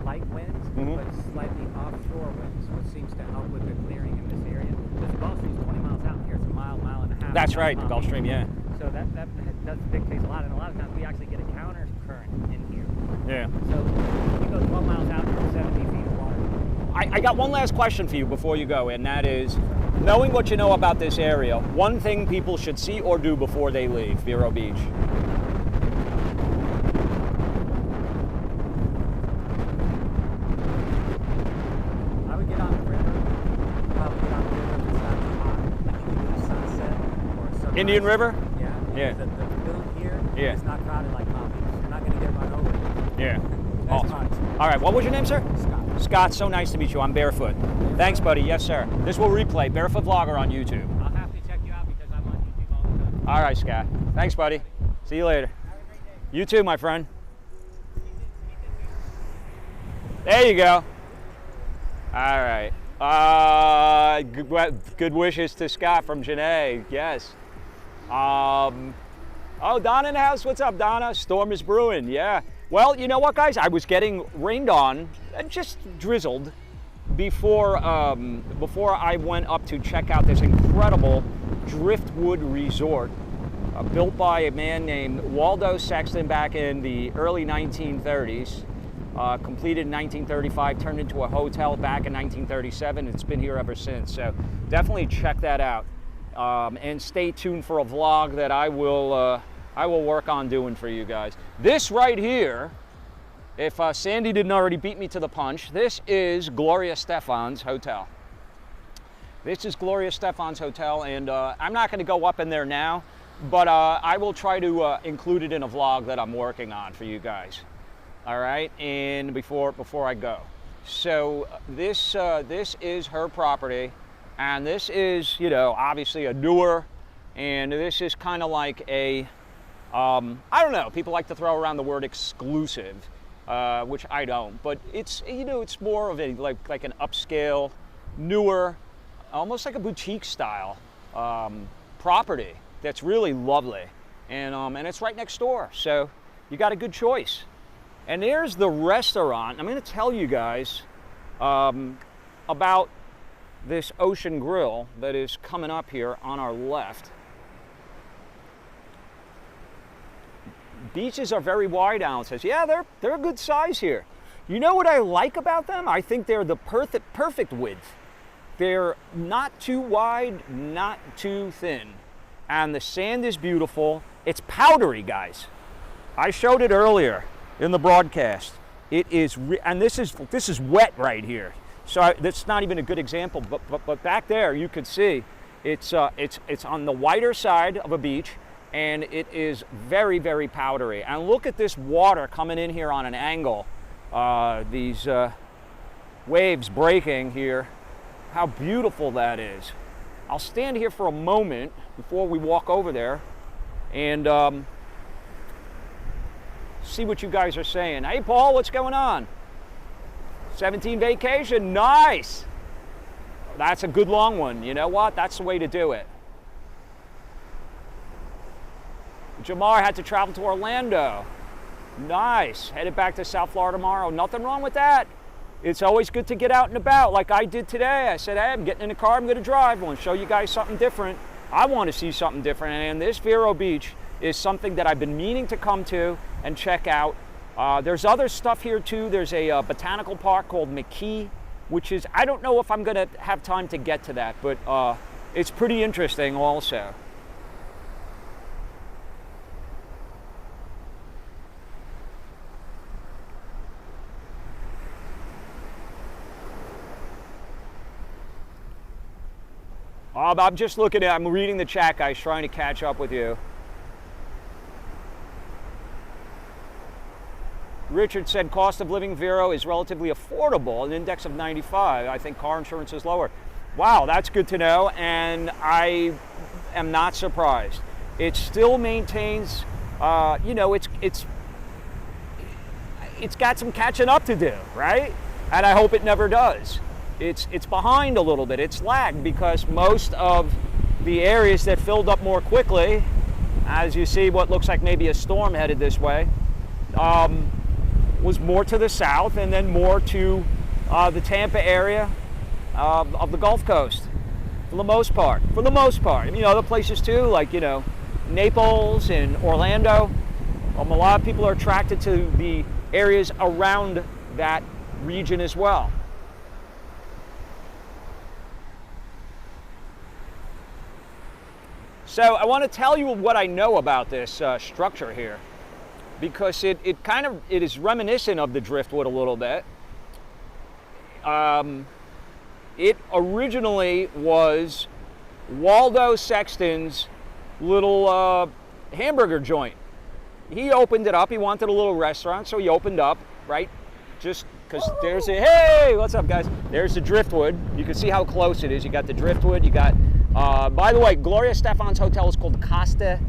Speaker 4: light winds, but slightly offshore winds, which seems to help with the clearing in this area. This Gulf Stream's 20 miles out here. It's a mile and a half.
Speaker 2: That's right, the Gulf Stream, yeah.
Speaker 4: So that does dictate a lot, and a lot of times we actually get a counter current in here.
Speaker 2: Yeah.
Speaker 4: So we go 12 miles out, you're 70 feet of water.
Speaker 2: I got one last question for you before you go, and that is, knowing what you know about this area, one thing people should see or do before they leave Vero Beach.
Speaker 4: I would get on the river. Probably get on the river if it's not too hot. Like you can do a sunset or a sunrise.
Speaker 2: Indian River?
Speaker 4: Yeah.
Speaker 2: Yeah.
Speaker 4: The film here
Speaker 2: Yeah.
Speaker 4: is not crowded like Palm Beach. You're not going to get run over.
Speaker 2: Yeah.
Speaker 4: That's
Speaker 2: Awesome.
Speaker 4: much.
Speaker 2: All right, what was your name, sir?
Speaker 4: Scott.
Speaker 2: Scott, so nice to meet you. I'm Barefoot. Thanks, buddy. Yes, sir. This will replay. Barefoot Vlogger on YouTube.
Speaker 4: I'll have to check you out because I'm on YouTube all the time.
Speaker 2: All right, Scott. Thanks, buddy. See you later. You too, my friend. There you go. All right. Good wishes to Scott from Janae. Yes. Oh, Donna in the house. What's up, Donna? Storm is brewing. Yeah. Well, you know what, guys? I was getting rained on and just drizzled before I went up to check out this incredible Driftwood resort built by a man named Waldo Sexton back in the early 1930s. Completed in 1935, turned into a hotel back in 1937. It's been here ever since. So definitely check that out. And stay tuned for a vlog that I will work on doing for you guys. This right here, if Sandy didn't already beat me to the punch, this is Gloria Stefan's hotel. This is Gloria Stefan's hotel, and I'm not going to go up in there now, but I will try to include it in a vlog that I'm working on for you guys. All right, and before I go, so this is her property, and this is, you know, obviously a newer, and this is kind of like a I don't know, people like to throw around the word exclusive, which I don't, but it's, you know, it's more of a like an upscale, newer, almost like a boutique style property that's really lovely, and it's right next door, so you got a good choice. And there's the restaurant. I'm going to tell you guys about this Ocean Grill that is coming up here on our left. Beaches are very wide, Alan says. Yeah, they're a good size here. You know what I like about them? I think they're the perfect width. They're not too wide, not too thin. And the sand is beautiful. It's powdery, guys. I showed it earlier in the broadcast. It is, and this is wet right here. So that's not even a good example, but back there you could see it's on the whiter side of a beach, and it is very, very powdery. And look at this water coming in here on an angle. These waves breaking here. How beautiful that is. I'll stand here for a moment before we walk over there and see what you guys are saying. Hey, Paul, what's going on? 17 vacation, nice. That's a good long one. You know what? That's the way to do it. Jamar had to travel to Orlando. Nice. Headed back to South Florida tomorrow. Nothing wrong with that. It's always good to get out and about like I did today. I said, hey, I'm getting in the car, I'm going to drive. I want to show you guys something different. I want to see something different. And this Vero Beach is something that I've been meaning to come to and check out. There's other stuff here too. There's a botanical park called McKee, which is, I don't know if I'm going to have time to get to that, but it's pretty interesting also. I'm just looking at, I'm reading the chat, guys, trying to catch up with you. Richard said cost of living Vero is relatively affordable, an index of 95. I think car insurance is lower. Wow, that's good to know, and I am not surprised. It still maintains you know, it's got some catching up to do, right? And I hope it never does. It's behind a little bit. It's lagged because most of the areas that filled up more quickly, as you see what looks like maybe a storm headed this way, was more to the south and then more to the Tampa area of the Gulf Coast, for the most part. For the most part. I mean, other places too, like, you know, Naples and Orlando. A lot of people are attracted to the areas around that region as well. So I want to tell you what I know about this structure here, because it is reminiscent of the Driftwood a little bit. It originally was Waldo Sexton's little hamburger joint. He opened it up. He wanted a little restaurant, so he opened up, right? Just because there's a, hey, what's up, guys? There's the Driftwood. You can see how close it is. You got the Driftwood. You got, by the way, Gloria Stefan's hotel is called Costa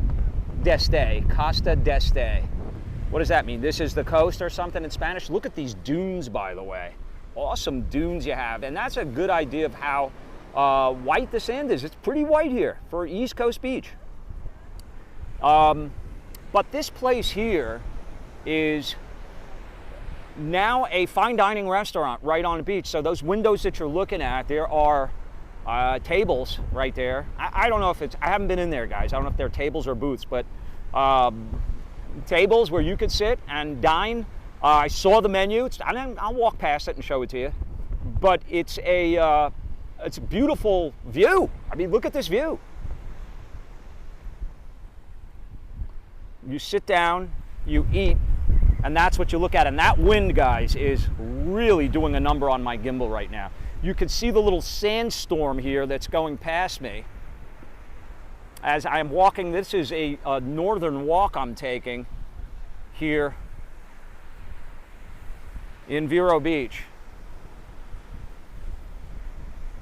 Speaker 2: d'Este. Costa d'Este. What does that mean? This is the coast or something in Spanish? Look at these dunes, by the way. Awesome dunes you have. And that's a good idea of how white the sand is. It's pretty white here for East Coast beach. But this place here is now a fine dining restaurant right on the beach. So those windows that you're looking at, there are tables right there. I don't know if it's, I haven't been in there, guys. I don't know if they're tables or booths, but tables where you could sit and dine. I saw the menu. I'll walk past it and show it to you. But it's a beautiful view. I mean, look at this view. You sit down, you eat, and that's what you look at. And that wind, guys, is really doing a number on my gimbal right now. You can see the little sandstorm here that's going past me as I'm walking. This is a northern walk I'm taking here in Vero Beach.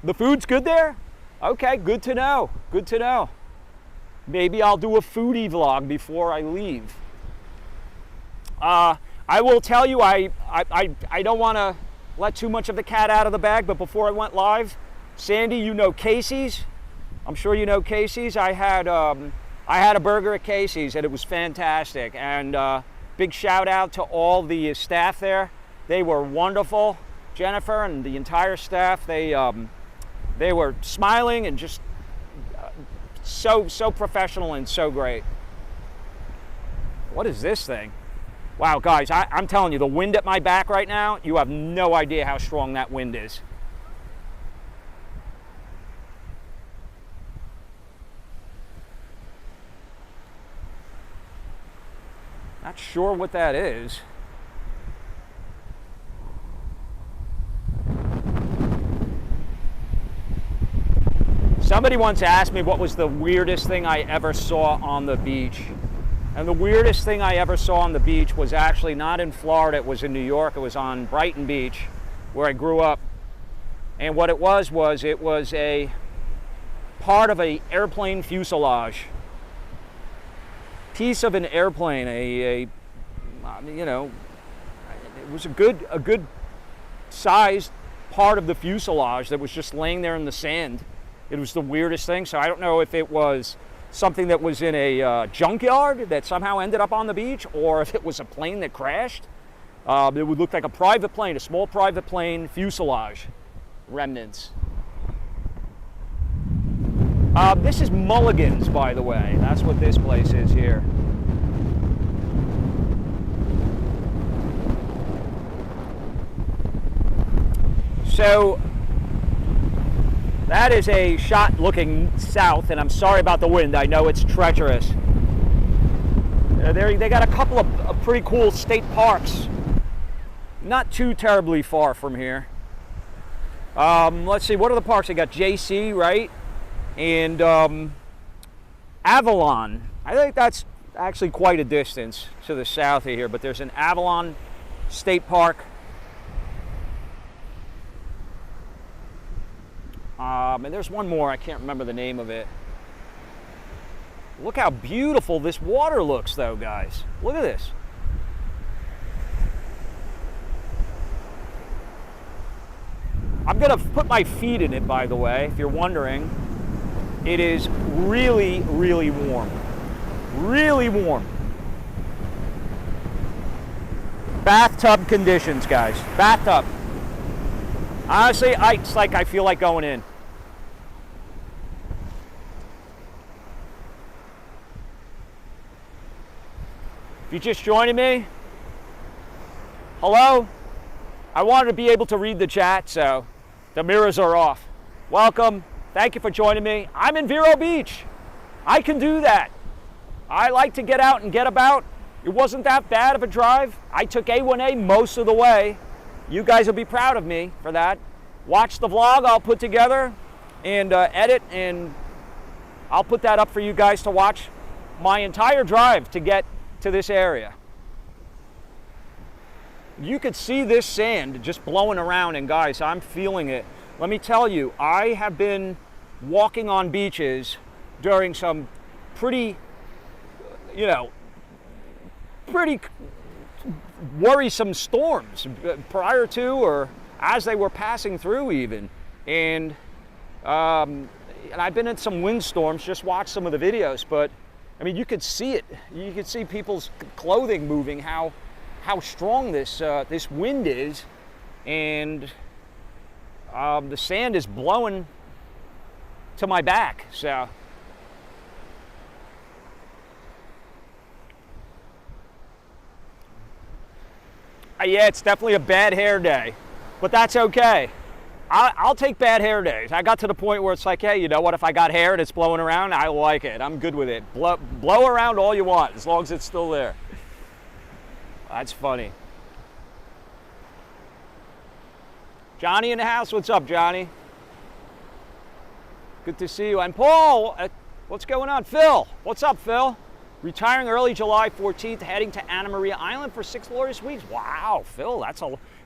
Speaker 2: The food's good there? Okay, good to know. Good to know. Maybe I'll do a foodie vlog before I leave. I will tell you, I don't want to let too much of the cat out of the bag, but before I went live, Sandy, you know Casey's. I'm sure you know Casey's. I had a burger at Casey's and it was fantastic. And big shout out to all the staff there. They were wonderful. Jennifer and the entire staff, they were smiling and just so professional and so great. What is this thing? Wow, guys, I'm telling you, the wind at my back right now, you have no idea how strong that wind is. Not sure what that is. Somebody once asked me what was the weirdest thing I ever saw on the beach. And the weirdest thing I ever saw on the beach was actually not in Florida, it was in New York. It was on Brighton Beach, where I grew up. And what it was a part of an airplane fuselage. Piece of an airplane, you know, it was a good sized part of the fuselage that was just laying there in the sand. It was the weirdest thing. So I don't know if it was something that was in a junkyard that somehow ended up on the beach, or if it was a plane that crashed. It would look like a private plane, a small private plane fuselage remnants. This is Mulligan's, by the way. That's what this place is here. So that is a shot looking south, and I'm sorry about the wind. I know it's treacherous. They got a couple of pretty cool state parks, not too terribly far from here. Let's see, what are the parks? They got JC, right? And Avalon. I think that's actually quite a distance to the south of here, but there's an Avalon State Park. And there's one more, I can't remember the name of it. Look how beautiful this water looks though, guys. Look at this. I'm gonna put my feet in it, by the way, if you're wondering. It is really, really warm. Really warm. Bathtub conditions, guys. Bathtub. Honestly, it's like I feel like going in. If you're just joining me, hello? I wanted to be able to read the chat, so the mirrors are off. Welcome. Thank you for joining me. I'm in Vero Beach. I can do that. I like to get out and get about. It wasn't that bad of a drive. I took A1A most of the way. You guys will be proud of me for that. Watch the vlog I'll put together and edit, and I'll put that up for you guys to watch my entire drive to get to this area. You could see this sand just blowing around, and guys, I'm feeling it. Let me tell you, I have been walking on beaches during some pretty, pretty worrisome storms prior to or as they were passing through even. And I've been in some windstorms, just watch some of the videos, but I mean, you could see it. You could see people's clothing moving, how strong this wind is, and the sand is blowing to my back. So yeah, it's definitely a bad hair day, but that's okay. I'll take bad hair days. I got to the point where it's like, hey, you know what? If I got hair and it's blowing around, I like it. I'm good with it. Blow around all you want, as long as it's still there. That's funny. Johnny in the house. What's up, Johnny? Good to see you. And Paul, what's going on? Phil, what's up, Phil? Retiring early July 14th, heading to Anna Maria Island for 6 glorious weeks. Wow, Phil,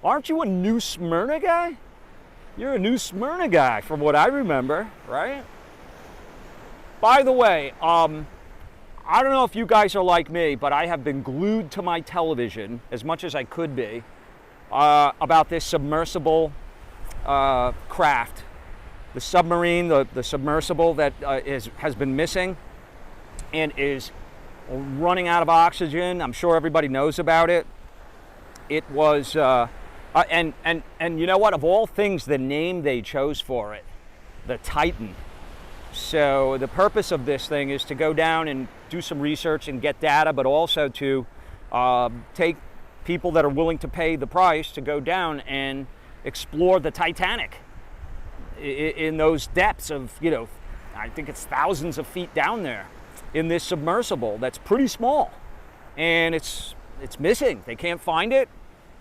Speaker 2: aren't you a New Smyrna guy? You're a New Smyrna guy from what I remember, right? By the way, I don't know if you guys are like me, but I have been glued to my television as much as I could be about this submersible craft. The submarine, the submersible that has been missing and is running out of oxygen. I'm sure everybody knows about it. It was, and you know what? Of all things, the name they chose for it, the Titan. So the purpose of this thing is to go down and do some research and get data, but also to take people that are willing to pay the price to go down and explore the Titanic in those depths of, I think it's thousands of feet down there in this submersible that's pretty small, and it's missing. They can't find it.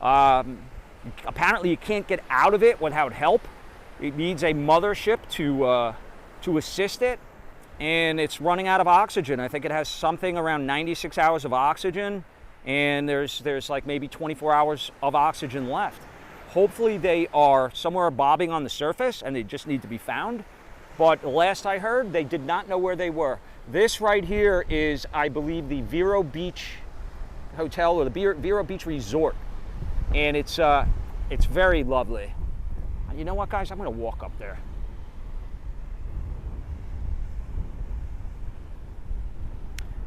Speaker 2: Apparently you can't get out of it without help. It needs a mothership to assist it, and it's running out of oxygen. I think it has something around 96 hours of oxygen, and there's like maybe 24 hours of oxygen left. Hopefully they are somewhere bobbing on the surface and they just need to be found. But last I heard, they did not know where they were. This right here is, I believe, the Vero Beach Hotel or the Vero Beach Resort. And it's very lovely. You know what, guys? I'm going to walk up there.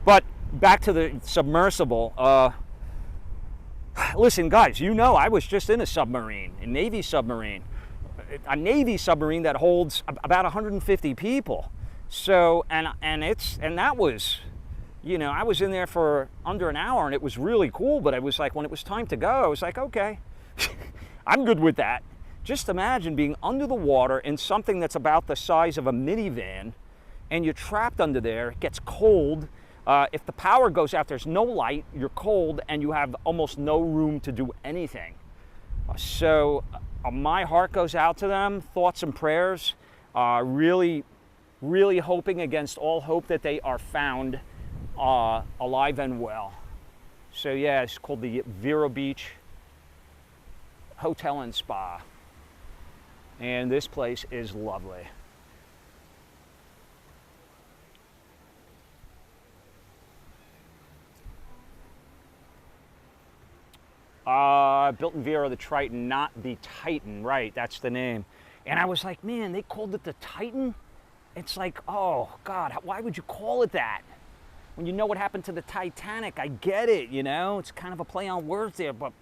Speaker 2: But back to the submersible. Listen, guys, I was just in a submarine, a Navy submarine. A Navy submarine that holds about 150 people. So, and that was, I was in there for under an hour, and it was really cool. But I was like, when it was time to go, I was like, okay, I'm good with that. Just imagine being under the water in something that's about the size of a minivan, and you're trapped under there. It gets cold. If the power goes out, there's no light, you're cold, and you have almost no room to do anything. So my heart goes out to them, thoughts and prayers, really, really hoping against all hope that they are found alive and well. So yeah, it's called the Vero Beach Hotel and Spa. And this place is lovely. Built in Vero the Triton, not the Titan, right, that's the name. And I was like, man, they called it the Titan? It's like, oh God, why would you call it that? When you know what happened to the Titanic, I get it, you know? It's kind of a play on words there, but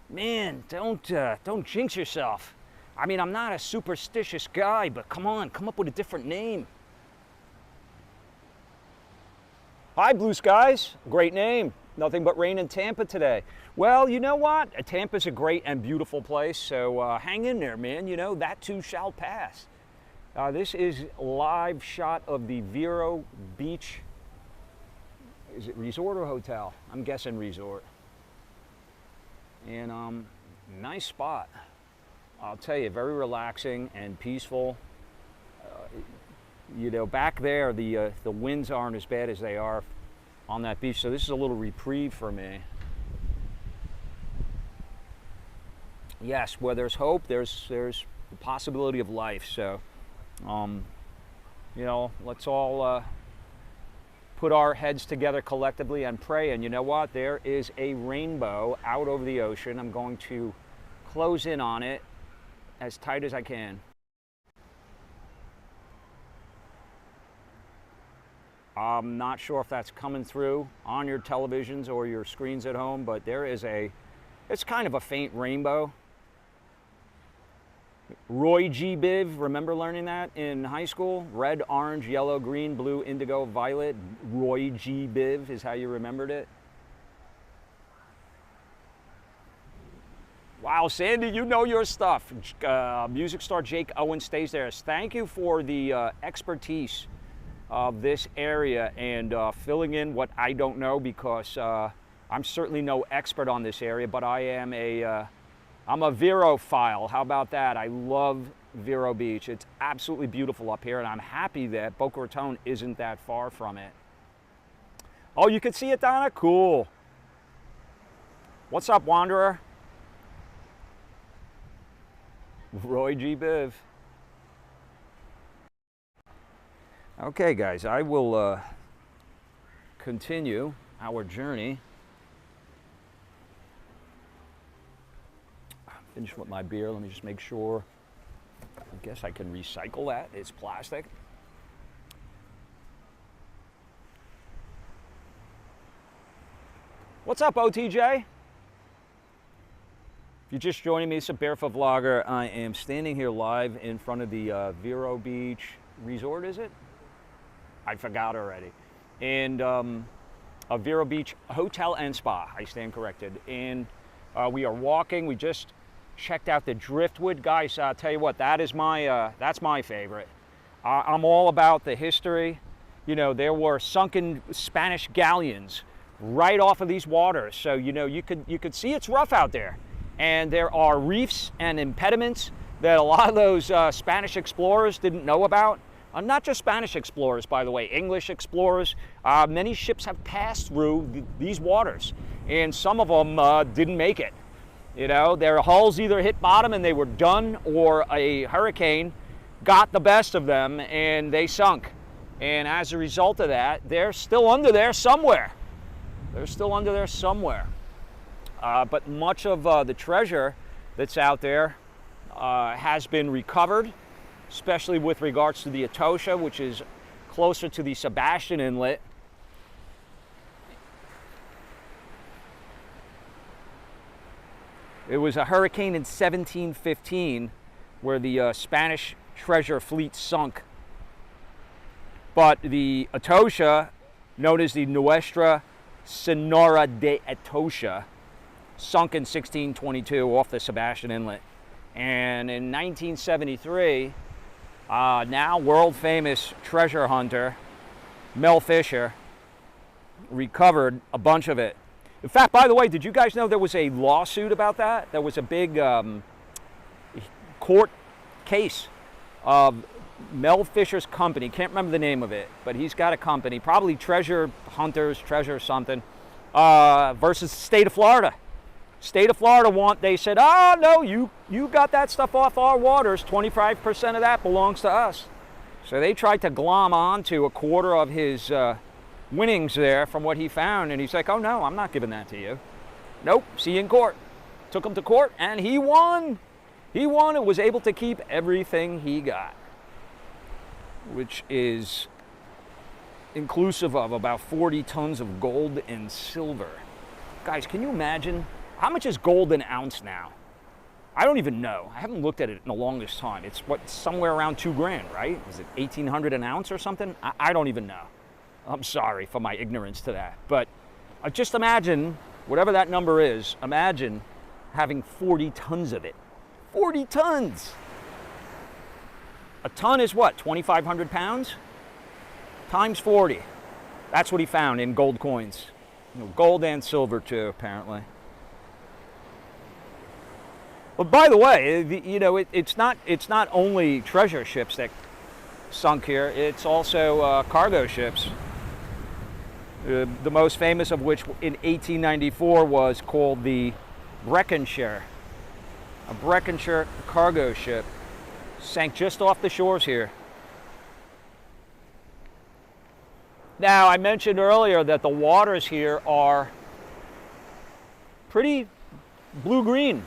Speaker 2: man, don't jinx yourself. I mean, I'm not a superstitious guy, but come on, come up with a different name. Hi, Blue Skies, great name. Nothing but rain in Tampa today. Well, you know what? Tampa's a great and beautiful place, so hang in there, man. You know, that too shall pass. This is a live shot of the Vero Beach, is it resort or hotel? I'm guessing resort. And nice spot. I'll tell you, very relaxing and peaceful. You know, back there, the winds aren't as bad as they are on that beach, so this is a little reprieve for me. Yes, where there's hope, there's the possibility of life. So, you know, let's all put our heads together collectively and pray. And you know what? There is a rainbow out over the ocean. I'm going to close in on it as tight as I can. I'm not sure if that's coming through on your televisions or your screens at home, but there is it's kind of a faint rainbow. Roy G. Biv, remember learning that in high school? Red, orange, yellow, green, blue, indigo, violet. Roy G. Biv is how you remembered it. Wow, Sandy, you know your stuff. Music star Jake Owen stays there. Thank you for the expertise of this area and filling in what I don't know, because I'm certainly no expert on this area, but I am I'm a Vero-phile. How about that? I love Vero Beach. It's absolutely beautiful up here, and I'm happy that Boca Raton isn't that far from it. Oh, you can see it, Donna? Cool. What's up, Wanderer? Roy G. Biv. Okay, guys, I will continue our journey. Finish with my beer. Let me just make sure. I guess I can recycle that. It's plastic. What's up, OTJ? If you're just joining me, it's a Barefoot Vlogger. I am standing here live in front of the Vero Beach Resort, is it? I forgot already. And a Vero Beach Hotel and Spa, I stand corrected. And we are walking. We just checked out the Driftwood. Guys, I'll tell you what, that's my favorite. I'm all about the history. You know, there were sunken Spanish galleons right off of these waters. So, you know, you could see it's rough out there. And there are reefs and impediments that a lot of those Spanish explorers didn't know about. Not just Spanish explorers, by the way, English explorers. Many ships have passed through these waters, and some of them didn't make it. You know, their hulls either hit bottom and they were done, or a hurricane got the best of them and they sunk. And as a result of that, they're still under there somewhere. They're still under there somewhere. But much of the treasure that's out there has been recovered, especially with regards to the Etosha, which is closer to the Sebastian Inlet. It was a hurricane in 1715 where the Spanish treasure fleet sunk. But the Etosha, known as the Nuestra Senora de Etosha, sunk in 1622 off the Sebastian Inlet. And in 1973, now world famous treasure hunter Mel Fisher recovered a bunch of it. In fact, by the way, did you guys know there was a lawsuit about that? There was a big court case of Mel Fisher's company. Can't remember the name of it, but he's got a company, probably Treasure Hunters, Treasure something, versus the state of Florida. State of Florida they said, oh no, you got that stuff off our waters, 25% of that belongs to us. So they tried to glom on to a quarter of his winnings there from what he found, and he's like, oh no, I'm not giving that to you. Nope, see you in court. took him to court, and he won. He won and was able to keep everything he got, which is inclusive of about 40 tons of gold and silver. Guys, can you imagine? How much is gold an ounce now? I don't even know. I haven't looked at it in the longest time. It's what, somewhere around 2 grand, right? Is it 1,800 an ounce or something? I don't even know. I'm sorry for my ignorance to that. But just imagine, whatever that number is, imagine having 40 tons of it. 40 tons! A ton is what, 2,500 pounds? Times 40. That's what he found in gold coins. You know, gold and silver too, apparently. But by the way, you know, it's not only treasure ships that sunk here. It's also cargo ships. The most famous of which in 1894 was called the Breckenshire. A Breckenshire cargo ship sank just off the shores here. Now, I mentioned earlier that the waters here are pretty blue-green.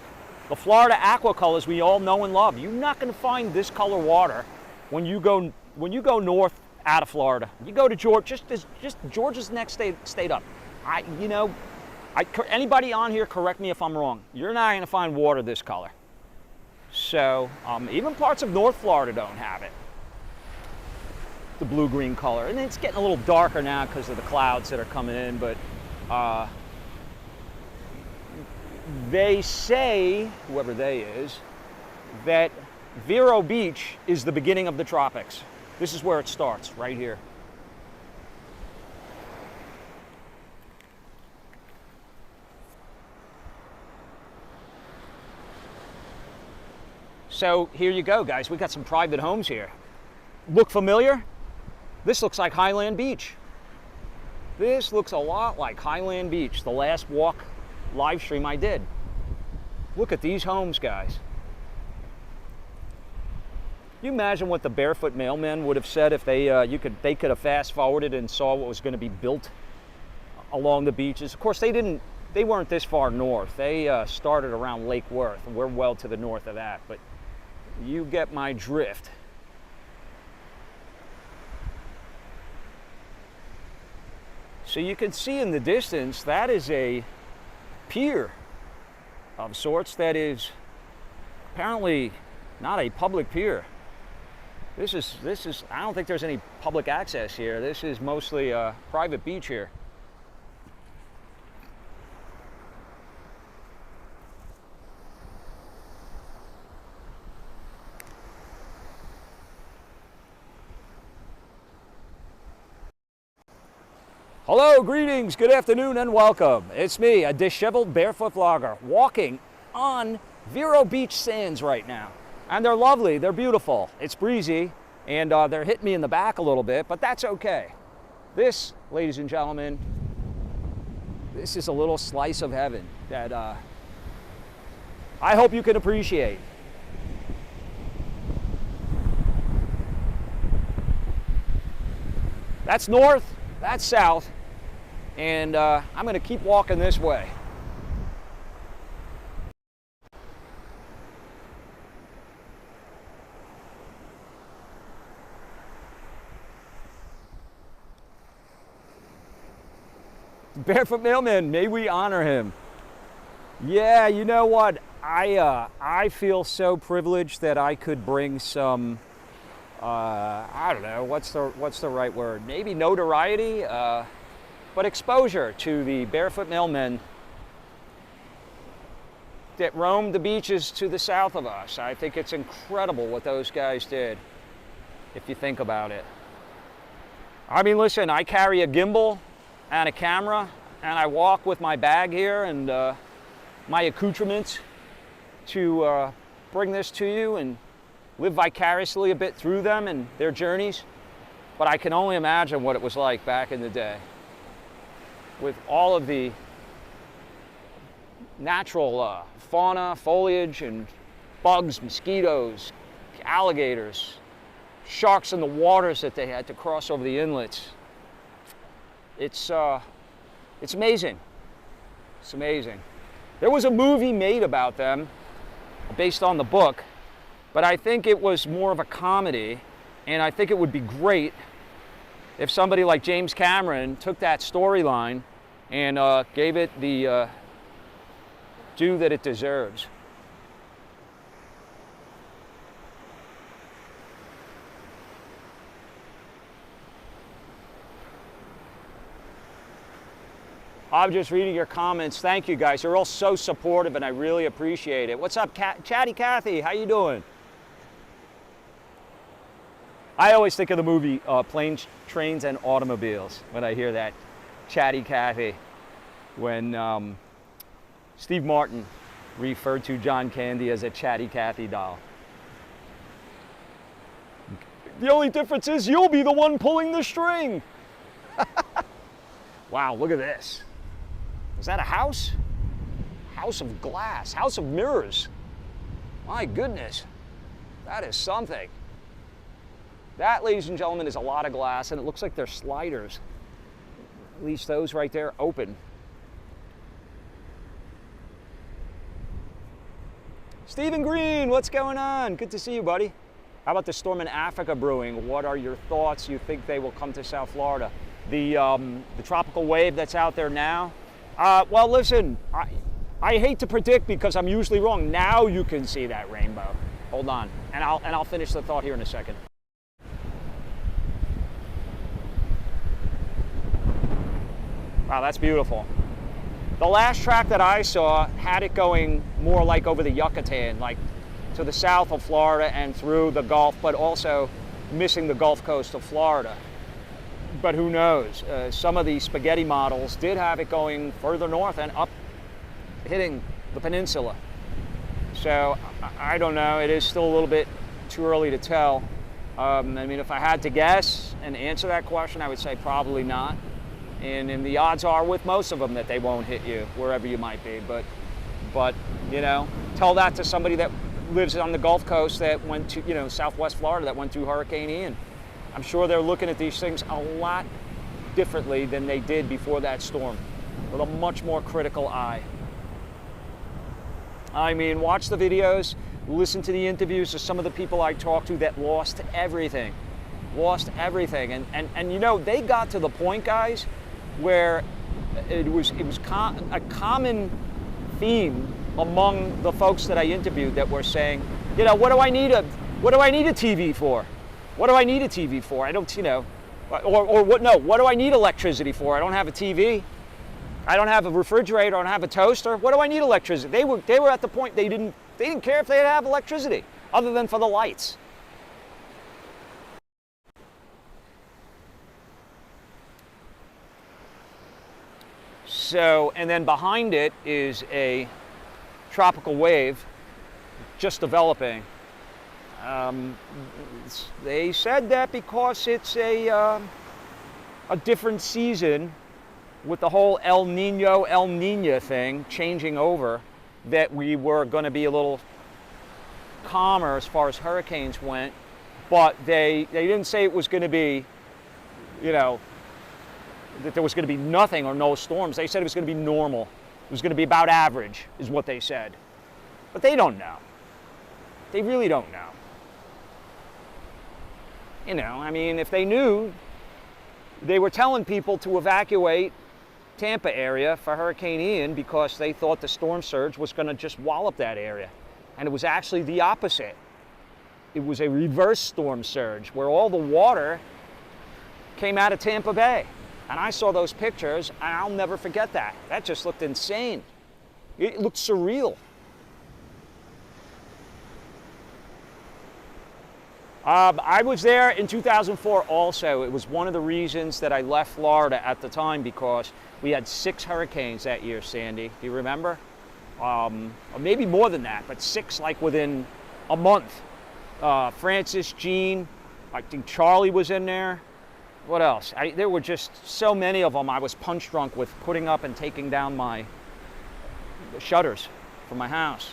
Speaker 2: The Florida aqua colors we all know and love. You're not going to find this color water when you go north out of Florida. You go to Georgia, just Georgia's the next state up. Anybody on here, correct me if I'm wrong. You're not going to find water this color. So even parts of North Florida don't have it. The blue-green color, and it's getting a little darker now because of the clouds that are coming in. But they say, whoever they is, that Vero Beach is the beginning of the tropics. This is where it starts, right here. So here you go, guys. We got some private homes here. Look familiar? This looks like Highland Beach. This looks a lot like Highland Beach, the last walk live stream I did. Look at these homes, guys. You imagine what the Barefoot Mailmen would have said if they could have fast forwarded and saw what was going to be built along the beaches. Of course, they weren't this far north. They started around Lake Worth, and we're well to the north of that. But you get my drift. So you can see in the distance, that is a pier of sorts that is apparently not a public pier. This is, I don't think there's any public access here. This is mostly a private beach here. Hello, greetings, good afternoon, and welcome. It's me, a disheveled barefoot vlogger, walking on Vero Beach sands right now. And they're lovely, they're beautiful. It's breezy, and they're hitting me in the back a little bit, but that's okay. This, ladies and gentlemen, this is a little slice of heaven that I hope you can appreciate. That's north. That's south, and I'm going to keep walking this way. Barefoot Mailman, may we honor him. Yeah, you know what? I feel so privileged that I could bring some. I don't know, what's the right word? Maybe notoriety, but exposure to the Barefoot Mailmen that roamed the beaches to the south of us. I think it's incredible what those guys did, if you think about it. I mean, listen, I carry a gimbal and a camera, and I walk with my bag here and my accoutrements to bring this to you and live vicariously a bit through them and their journeys. But I can only imagine what it was like back in the day with all of the natural fauna, foliage, and bugs, mosquitoes, alligators, sharks in the waters that they had to cross over the inlets. It's amazing. It's amazing. There was a movie made about them based on the book, but I think it was more of a comedy, and I think it would be great if somebody like James Cameron took that storyline and gave it the due that it deserves. I'm just reading your comments. Thank you guys. You're all so supportive and I really appreciate it. What's up, Chatty Cathy? How you doing? I always think of the movie Planes, Trains, and Automobiles when I hear that. Chatty Cathy. When Steve Martin referred to John Candy as a Chatty Cathy doll. The only difference is you'll be the one pulling the string. Wow, look at this. Is that a house? House of glass, house of mirrors. My goodness, that is something. That, ladies and gentlemen, is a lot of glass, and it looks like they're sliders. At least those right there open. Stephen Green, what's going on? Good to see you, buddy. How about the storm in Africa brewing? What are your thoughts? You think they will come to South Florida? The tropical wave that's out there now? Well, listen, I hate to predict because I'm usually wrong. Now you can see that rainbow. Hold on, and I'll finish the thought here in a second. Wow, that's beautiful. The last track that I saw had it going more like over the Yucatan, like to the south of Florida and through the Gulf, but also missing the Gulf Coast of Florida. But who knows? Some of the spaghetti models did have it going further north and up, hitting the peninsula. So I don't know. It is still a little bit too early to tell. I mean, if I had to guess and answer that question, I would say probably not. And the odds are with most of them that they won't hit you wherever you might be. But you know, tell that to somebody that lives on the Gulf Coast that went to, you know, Southwest Florida that went through Hurricane Ian. I'm sure they're looking at these things a lot differently than they did before that storm, with a much more critical eye. I mean, watch the videos, listen to the interviews of some of the people I talked to that lost everything. And you know, they got to the point, guys, where it was a common theme among the folks that I interviewed that were saying, you know, what do I need a TV for? What do I need a TV for? I don't, you know, or what? No, what do I need electricity for? I don't have a TV. I don't have a refrigerator. I don't have a toaster. What do I need electricity? They were at the point they didn't care if they had to have electricity, other than for the lights. So, and then behind it is a tropical wave just developing. They said that because it's a different season with the whole El Niña thing changing over, that we were going to be a little calmer as far as hurricanes went, but they didn't say it was going to be, you know, that there was going to be nothing or no storms. They said it was going to be normal. It was going to be about average, is what they said. But they don't know. They really don't know. You know, I mean, if they knew, they were telling people to evacuate Tampa area for Hurricane Ian because they thought the storm surge was going to just wallop that area. And it was actually the opposite. It was a reverse storm surge where all the water came out of Tampa Bay. And I saw those pictures, and I'll never forget that. That just looked insane. It looked surreal. I was there in 2004 also. It was one of the reasons that I left Florida at the time, because we had 6 hurricanes that year, Sandy. Do you remember? Or maybe more than that, but 6 like within a month. Francis, Jean, I think Charlie was in there. What else? There were just so many of them. I was punch drunk with putting up and taking down my shutters for my house.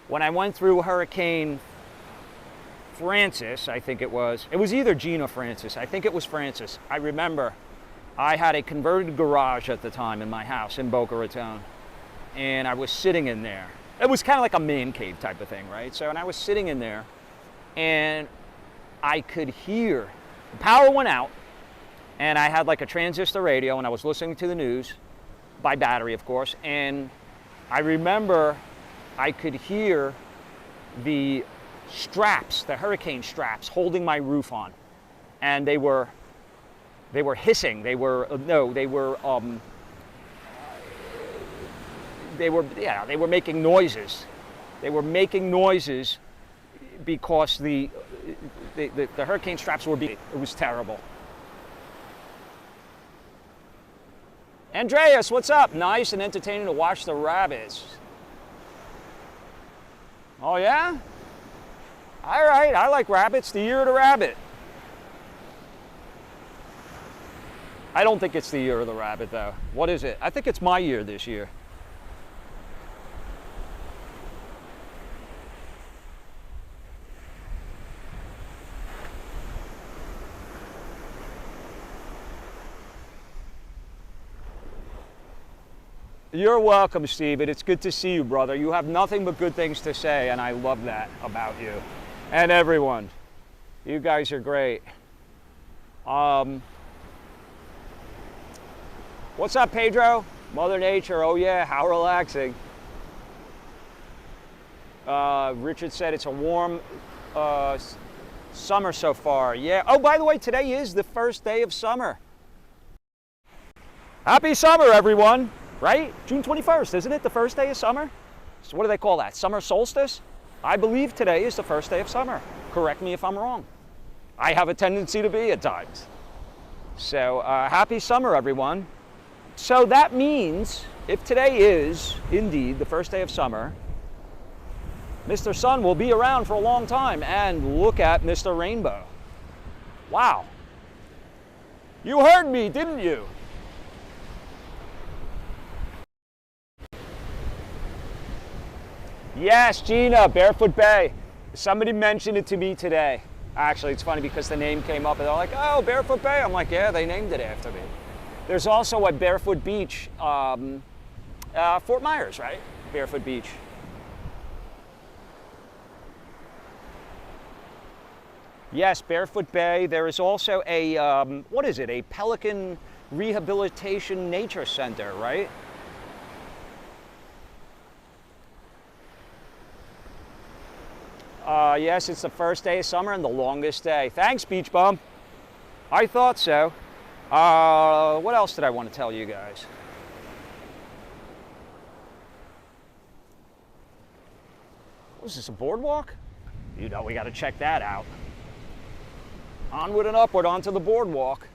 Speaker 2: When I went through Hurricane Francis, I think it was either Jean or Francis. I think it was Francis. I remember I had a converted garage at the time in my house in Boca Raton, and I was sitting in there. It was kind of like a man cave type of thing, right? So, and I was sitting in there, and I could hear, the power went out, and I had like a transistor radio, and I was listening to the news, by battery, of course, and I remember I could hear the straps, the hurricane straps, holding my roof on, and they were hissing. They were making noises. They were making noises because the hurricane straps were being. It was terrible. Andreas, what's up? Nice and entertaining to watch the rabbits. Oh yeah? All right, I like rabbits. The year of the rabbit. I don't think it's the year of the rabbit though. What is it? I think it's my year this year. You're welcome, Steven. It's good to see you, brother. You have nothing but good things to say, and I love that about you. And everyone. You guys are great. What's up, Pedro? Mother Nature, oh yeah, how relaxing. Richard said it's a warm summer so far. Yeah, oh, by the way, today is the first day of summer. Happy summer, everyone. Right? June 21st, isn't it the first day of summer? So what do they call that? Summer solstice? I believe today is the first day of summer. Correct me if I'm wrong. I have a tendency to be at times. So happy summer, everyone. So that means if today is indeed the first day of summer, Mr. Sun will be around for a long time. And look at Mr. Rainbow. Wow. You heard me, didn't you? Yes, Gina, Barefoot Bay. Somebody mentioned it to me today. Actually, it's funny because the name came up and they're like, oh, Barefoot Bay. I'm like, yeah, they named it after me. There's also a Barefoot Beach, Fort Myers, right? Barefoot Beach. Yes, Barefoot Bay. There is also a, what is it? A Pelican Rehabilitation Nature Center, right? Yes, it's the first day of summer and the longest day. Thanks, Beach Bum. I thought so. What else did I want to tell you guys? Was this a boardwalk? You know, we got to check that out. Onward and upward onto the boardwalk.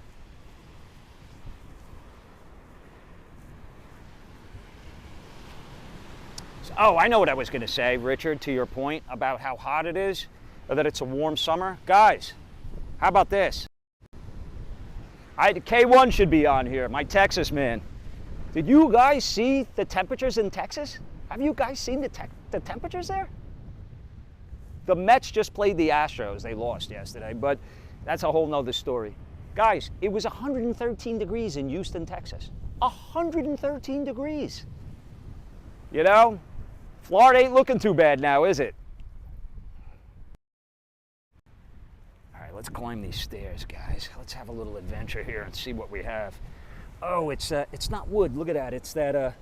Speaker 2: Oh, I know what I was going to say, Richard, to your point about how hot it is, or that it's a warm summer. Guys, how about this? K1 should be on here, my Texas man. Did you guys see the temperatures in Texas? Have you guys seen the temperatures there? The Mets just played the Astros. They lost yesterday, but that's a whole nother story. Guys, it was 113 degrees in Houston, Texas. 113 degrees. You know? Florida ain't looking too bad now, is it? All right, let's climb these stairs, guys. Let's have a little adventure here and see what we have. Oh, it's not wood. Look at that. It's that,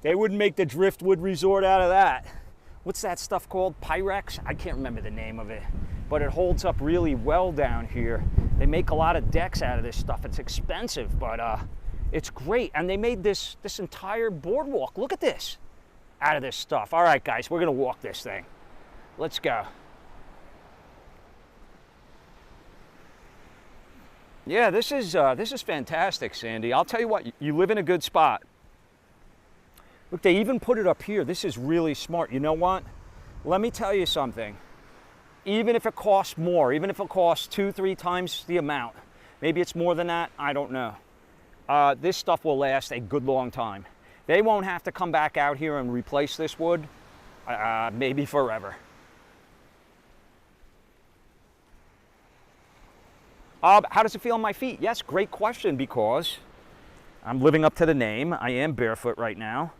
Speaker 2: they wouldn't make the Driftwood Resort out of that. What's that stuff called? Pyrex? I can't remember the name of it, but it holds up really well down here. They make a lot of decks out of this stuff. It's expensive, but it's great. And they made this entire boardwalk. Look at this. Out of this stuff. All right, guys, we're gonna walk this thing. Let's go. Yeah, this is fantastic, Sandy. I'll tell you what, you live in a good spot. Look, they even put it up here. This is really smart. You know what? Let me tell you something. Even if it costs more, even if it costs 2-3 times the amount, maybe it's more than that, I don't know. This stuff will last a good long time. They won't have to come back out here and replace this wood, maybe forever. How does it feel on my feet? Yes, great question, because I'm living up to the name. I am barefoot right now.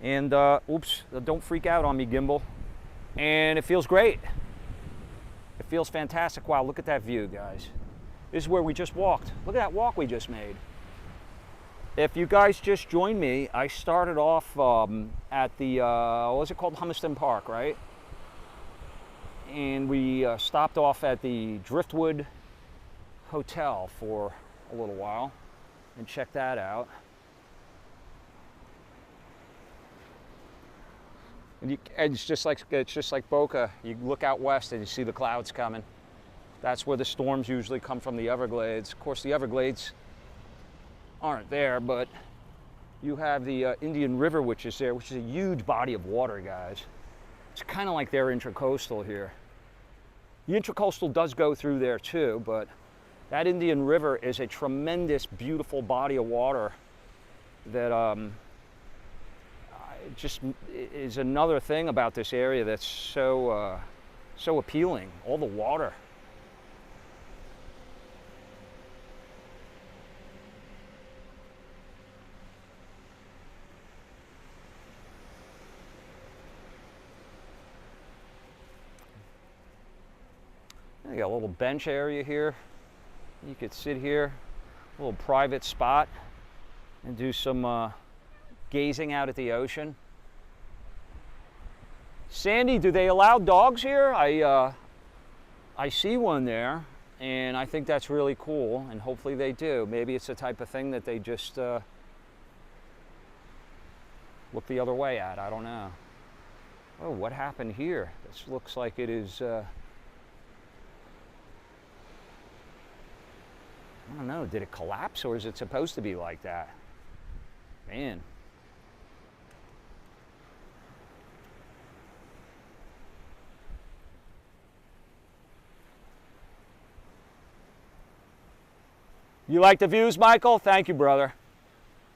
Speaker 2: And, oops, don't freak out on me, gimbal. And it feels great. It feels fantastic. Wow, look at that view, guys. This is where we just walked. Look at that walk we just made. If you guys just joined me, I started off at the, what was it called? Hummiston Park, right? And we stopped off at the Driftwood Hotel for a little while and checked that out. And it's just like Boca. You look out west and you see the clouds coming. That's where the storms usually come from, the Everglades. Of course, the Everglades aren't there, but you have the Indian River, which is there, which is a huge body of water, guys. It's kind of like their intracoastal here. The intracoastal does go through there too, but that Indian River is a tremendous, beautiful body of water that just is another thing about this area that's so appealing. All the water. You got a little bench area here. You could sit here, a little private spot, and do some gazing out at the ocean. Sandy, do they allow dogs here? I see one there, and I think that's really cool, and hopefully they do. Maybe it's the type of thing that they just look the other way at. I don't know. Oh, what happened here? This looks like it is... I don't know, did it collapse, or is it supposed to be like that? Man. You like the views, Michael? Thank you, brother.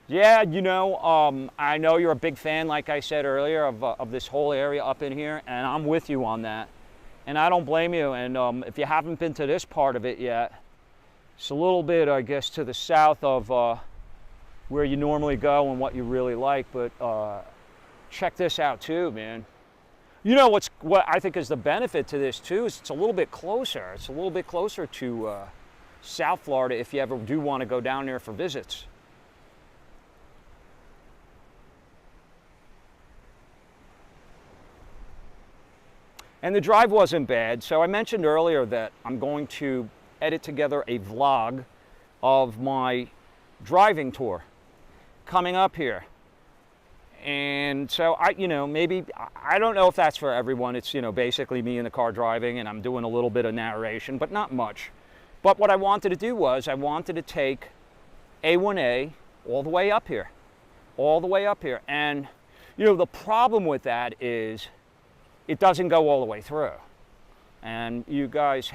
Speaker 2: Yeah, you know, I know you're a big fan, like I said earlier, of this whole area up in here, and I'm with you on that. And I don't blame you, and if you haven't been to this part of it yet, it's a little bit, I guess, to the south of where you normally go and what you really like, but check this out too, man. You know what I think is the benefit to this too is it's a little bit closer. It's a little bit closer to South Florida if you ever do want to go down there for visits. And the drive wasn't bad. So I mentioned earlier that I'm going to edit together a vlog of my driving tour coming up here. And so maybe, I don't know if that's for everyone. It's, basically me in the car driving, and I'm doing a little bit of narration, but not much. But what I wanted to do was I wanted to take A1A all the way up here. And, the problem with that is it doesn't go all the way through. And you guys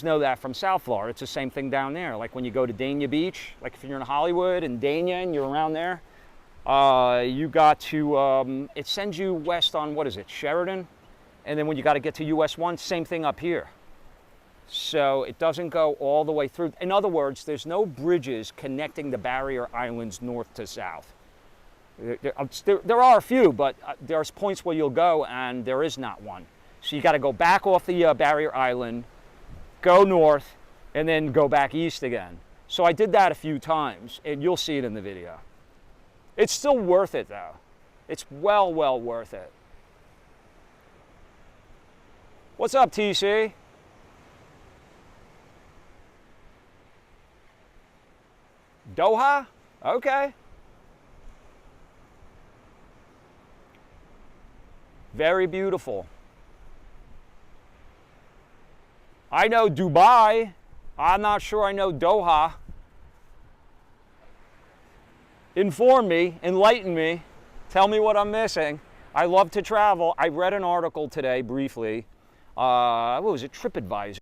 Speaker 2: know that from South Florida. It's the same thing down there. Like when you go to Dania Beach, like if you're in Hollywood and Dania and you're around there, you got to, it sends you west on, what is it, Sheridan? And then when you got to get to US 1, same thing up here. So it doesn't go all the way through. In other words, there's no bridges connecting the barrier islands north to south. There are a few, but there's points where you'll go and there is not one. So you got to go back off the barrier island, go north, and then go back east again. So I did that a few times, and you'll see it in the video. It's still worth it, though. It's well worth it. What's up, TC? Doha? Okay. Very beautiful. I know Dubai. I'm not sure I know Doha. Inform me, enlighten me, tell me what I'm missing. I love to travel. I read an article today briefly. What was it? TripAdvisor.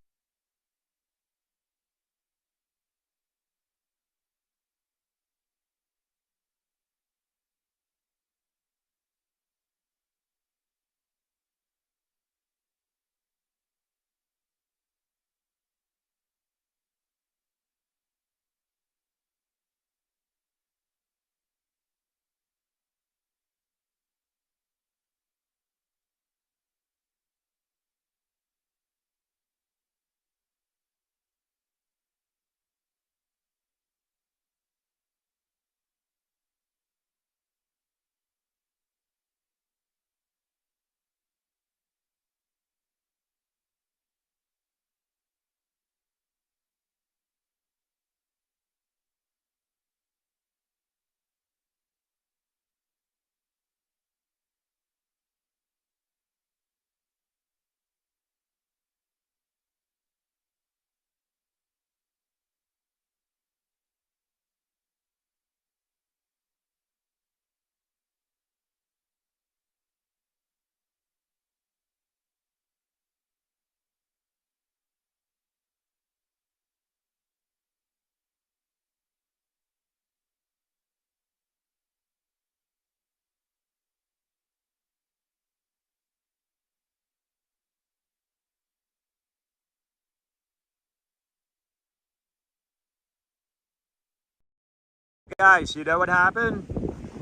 Speaker 2: Guys, you know what happened?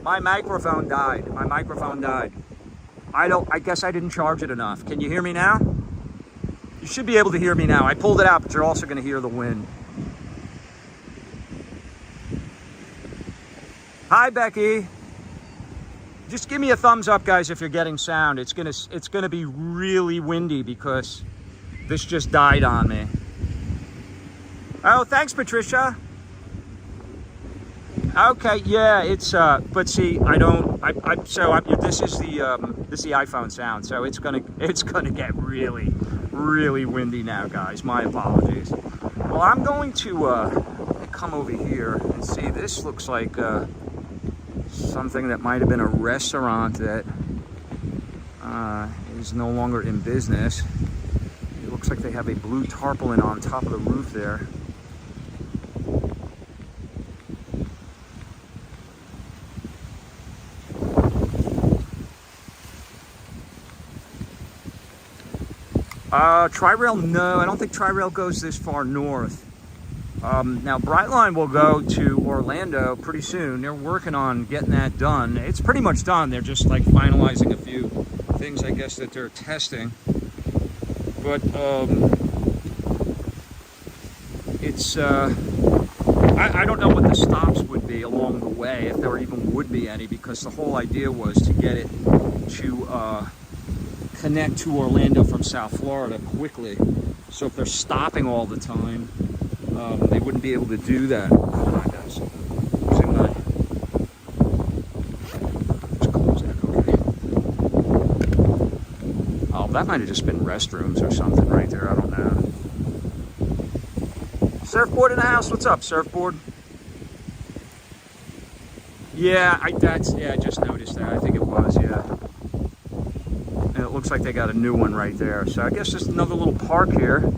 Speaker 2: My microphone died. I guess I didn't charge it enough. Can you hear me now? You should be able to hear me now. I pulled it out, but you're also going to hear the wind. Hi, Becky. Just give me a thumbs up, guys, if you're getting sound. It's gonna be really windy because this just died on me. Oh, thanks, Patricia. Okay, yeah, it's but see, this is the iPhone sound, so it's gonna get really windy now, guys. My apologies. Well, I'm going to come over here and see. This looks like something that might have been a restaurant that is no longer in business. It looks like they have a blue tarpaulin on top of the roof there. Tri-Rail, no, I don't think Tri-Rail goes this far north. Now, Brightline will go to Orlando pretty soon. They're working on getting that done. It's pretty much done. They're just like finalizing a few things, I guess, that they're testing. But it's, I don't know what the stops would be along the way, if there even would be any, because the whole idea was to get it to connect to Orlando from South Florida quickly. So if they're stopping all the time, they wouldn't be able to do that. Hold on, guys. Let's close that, okay. Oh, that might have just been restrooms or something right there. I don't know. Surfboard in the house. What's up, surfboard? Yeah, I just noticed that. I think it was, yeah. And it looks like they got a new one right there. So I guess just another little park here.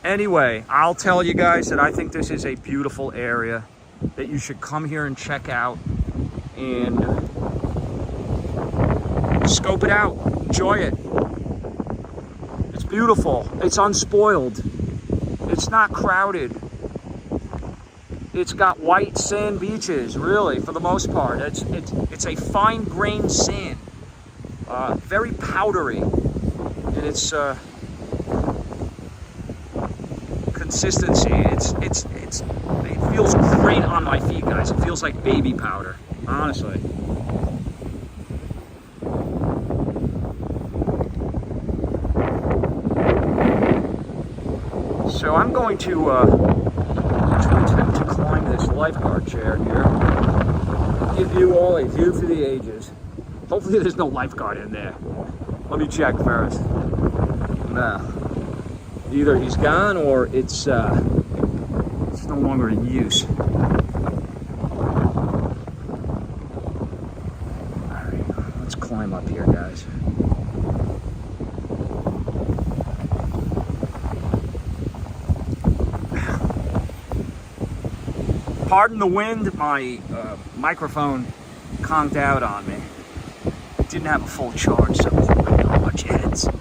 Speaker 2: Anyway, I'll tell you guys that I think this is a beautiful area that you should come here and check out and scope it out, enjoy it. It's beautiful, it's unspoiled, it's not crowded. It's got white sand beaches, really, for the most part. It's a fine-grained sand, very powdery, and it's consistency. It feels great on my feet, guys. It feels like baby powder, honestly. So I'm going to attempt to climb this lifeguard chair here. Give you all a view for the ages. Hopefully there's no lifeguard in there. Let me check first. No. Either he's gone or it's no longer in use. Alright, let's climb up here, guys. Pardon the wind, my microphone conked out on me. It didn't have a full charge, so I don't know how much it is. How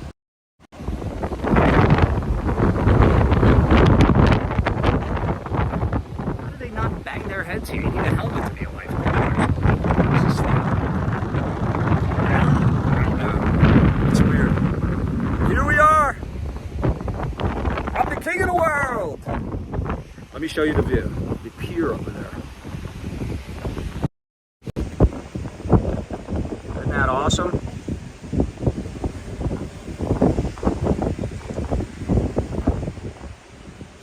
Speaker 2: do they not bang their heads here? You need a helmet to be a lifeguard. What's this thing? I don't know. It's weird. Here we are! I'm the king of the world! Let me show you the view. The pier over there. Isn't that awesome?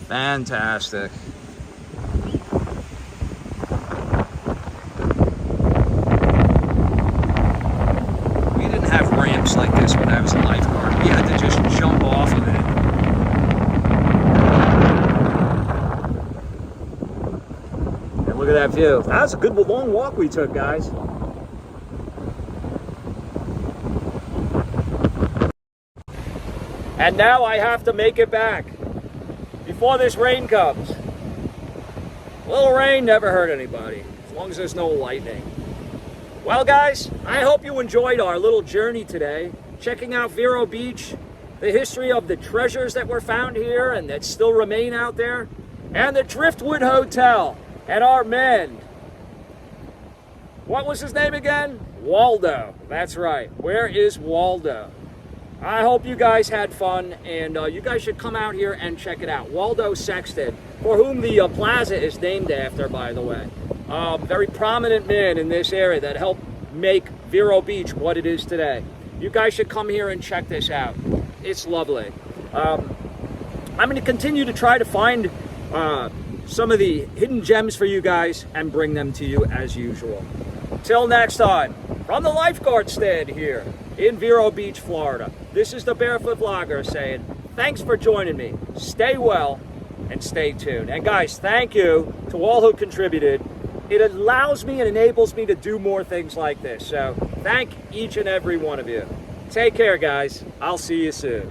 Speaker 2: Fantastic. We didn't have ramps like this when I was a lifeguard. We had to just jump off of it. Look at that view. That's a good long walk we took, guys. And now I have to make it back before this rain comes. A little rain never hurt anybody, as long as there's no lightning. Well, guys, I hope you enjoyed our little journey today, checking out Vero Beach, the history of the treasures that were found here and that still remain out there, and the Driftwood Hotel, and our men. What was his name again? Waldo. That's right. Where is Waldo? I hope you guys had fun, and you guys should come out here and check it out. Waldo Sexton, for whom the plaza is named after, by the way. Very prominent man in this area that helped make Vero Beach what it is today. You guys should come here and check this out. It's lovely. I'm going to continue to try to find some of the hidden gems for you guys and bring them to you as usual. Till next time, from the lifeguard stand here in Vero Beach, Florida, this is the Barefoot Vlogger saying, thanks for joining me. Stay well and stay tuned. And guys, thank you to all who contributed. It allows me and enables me to do more things like this. So thank each and every one of you. Take care, guys. I'll see you soon.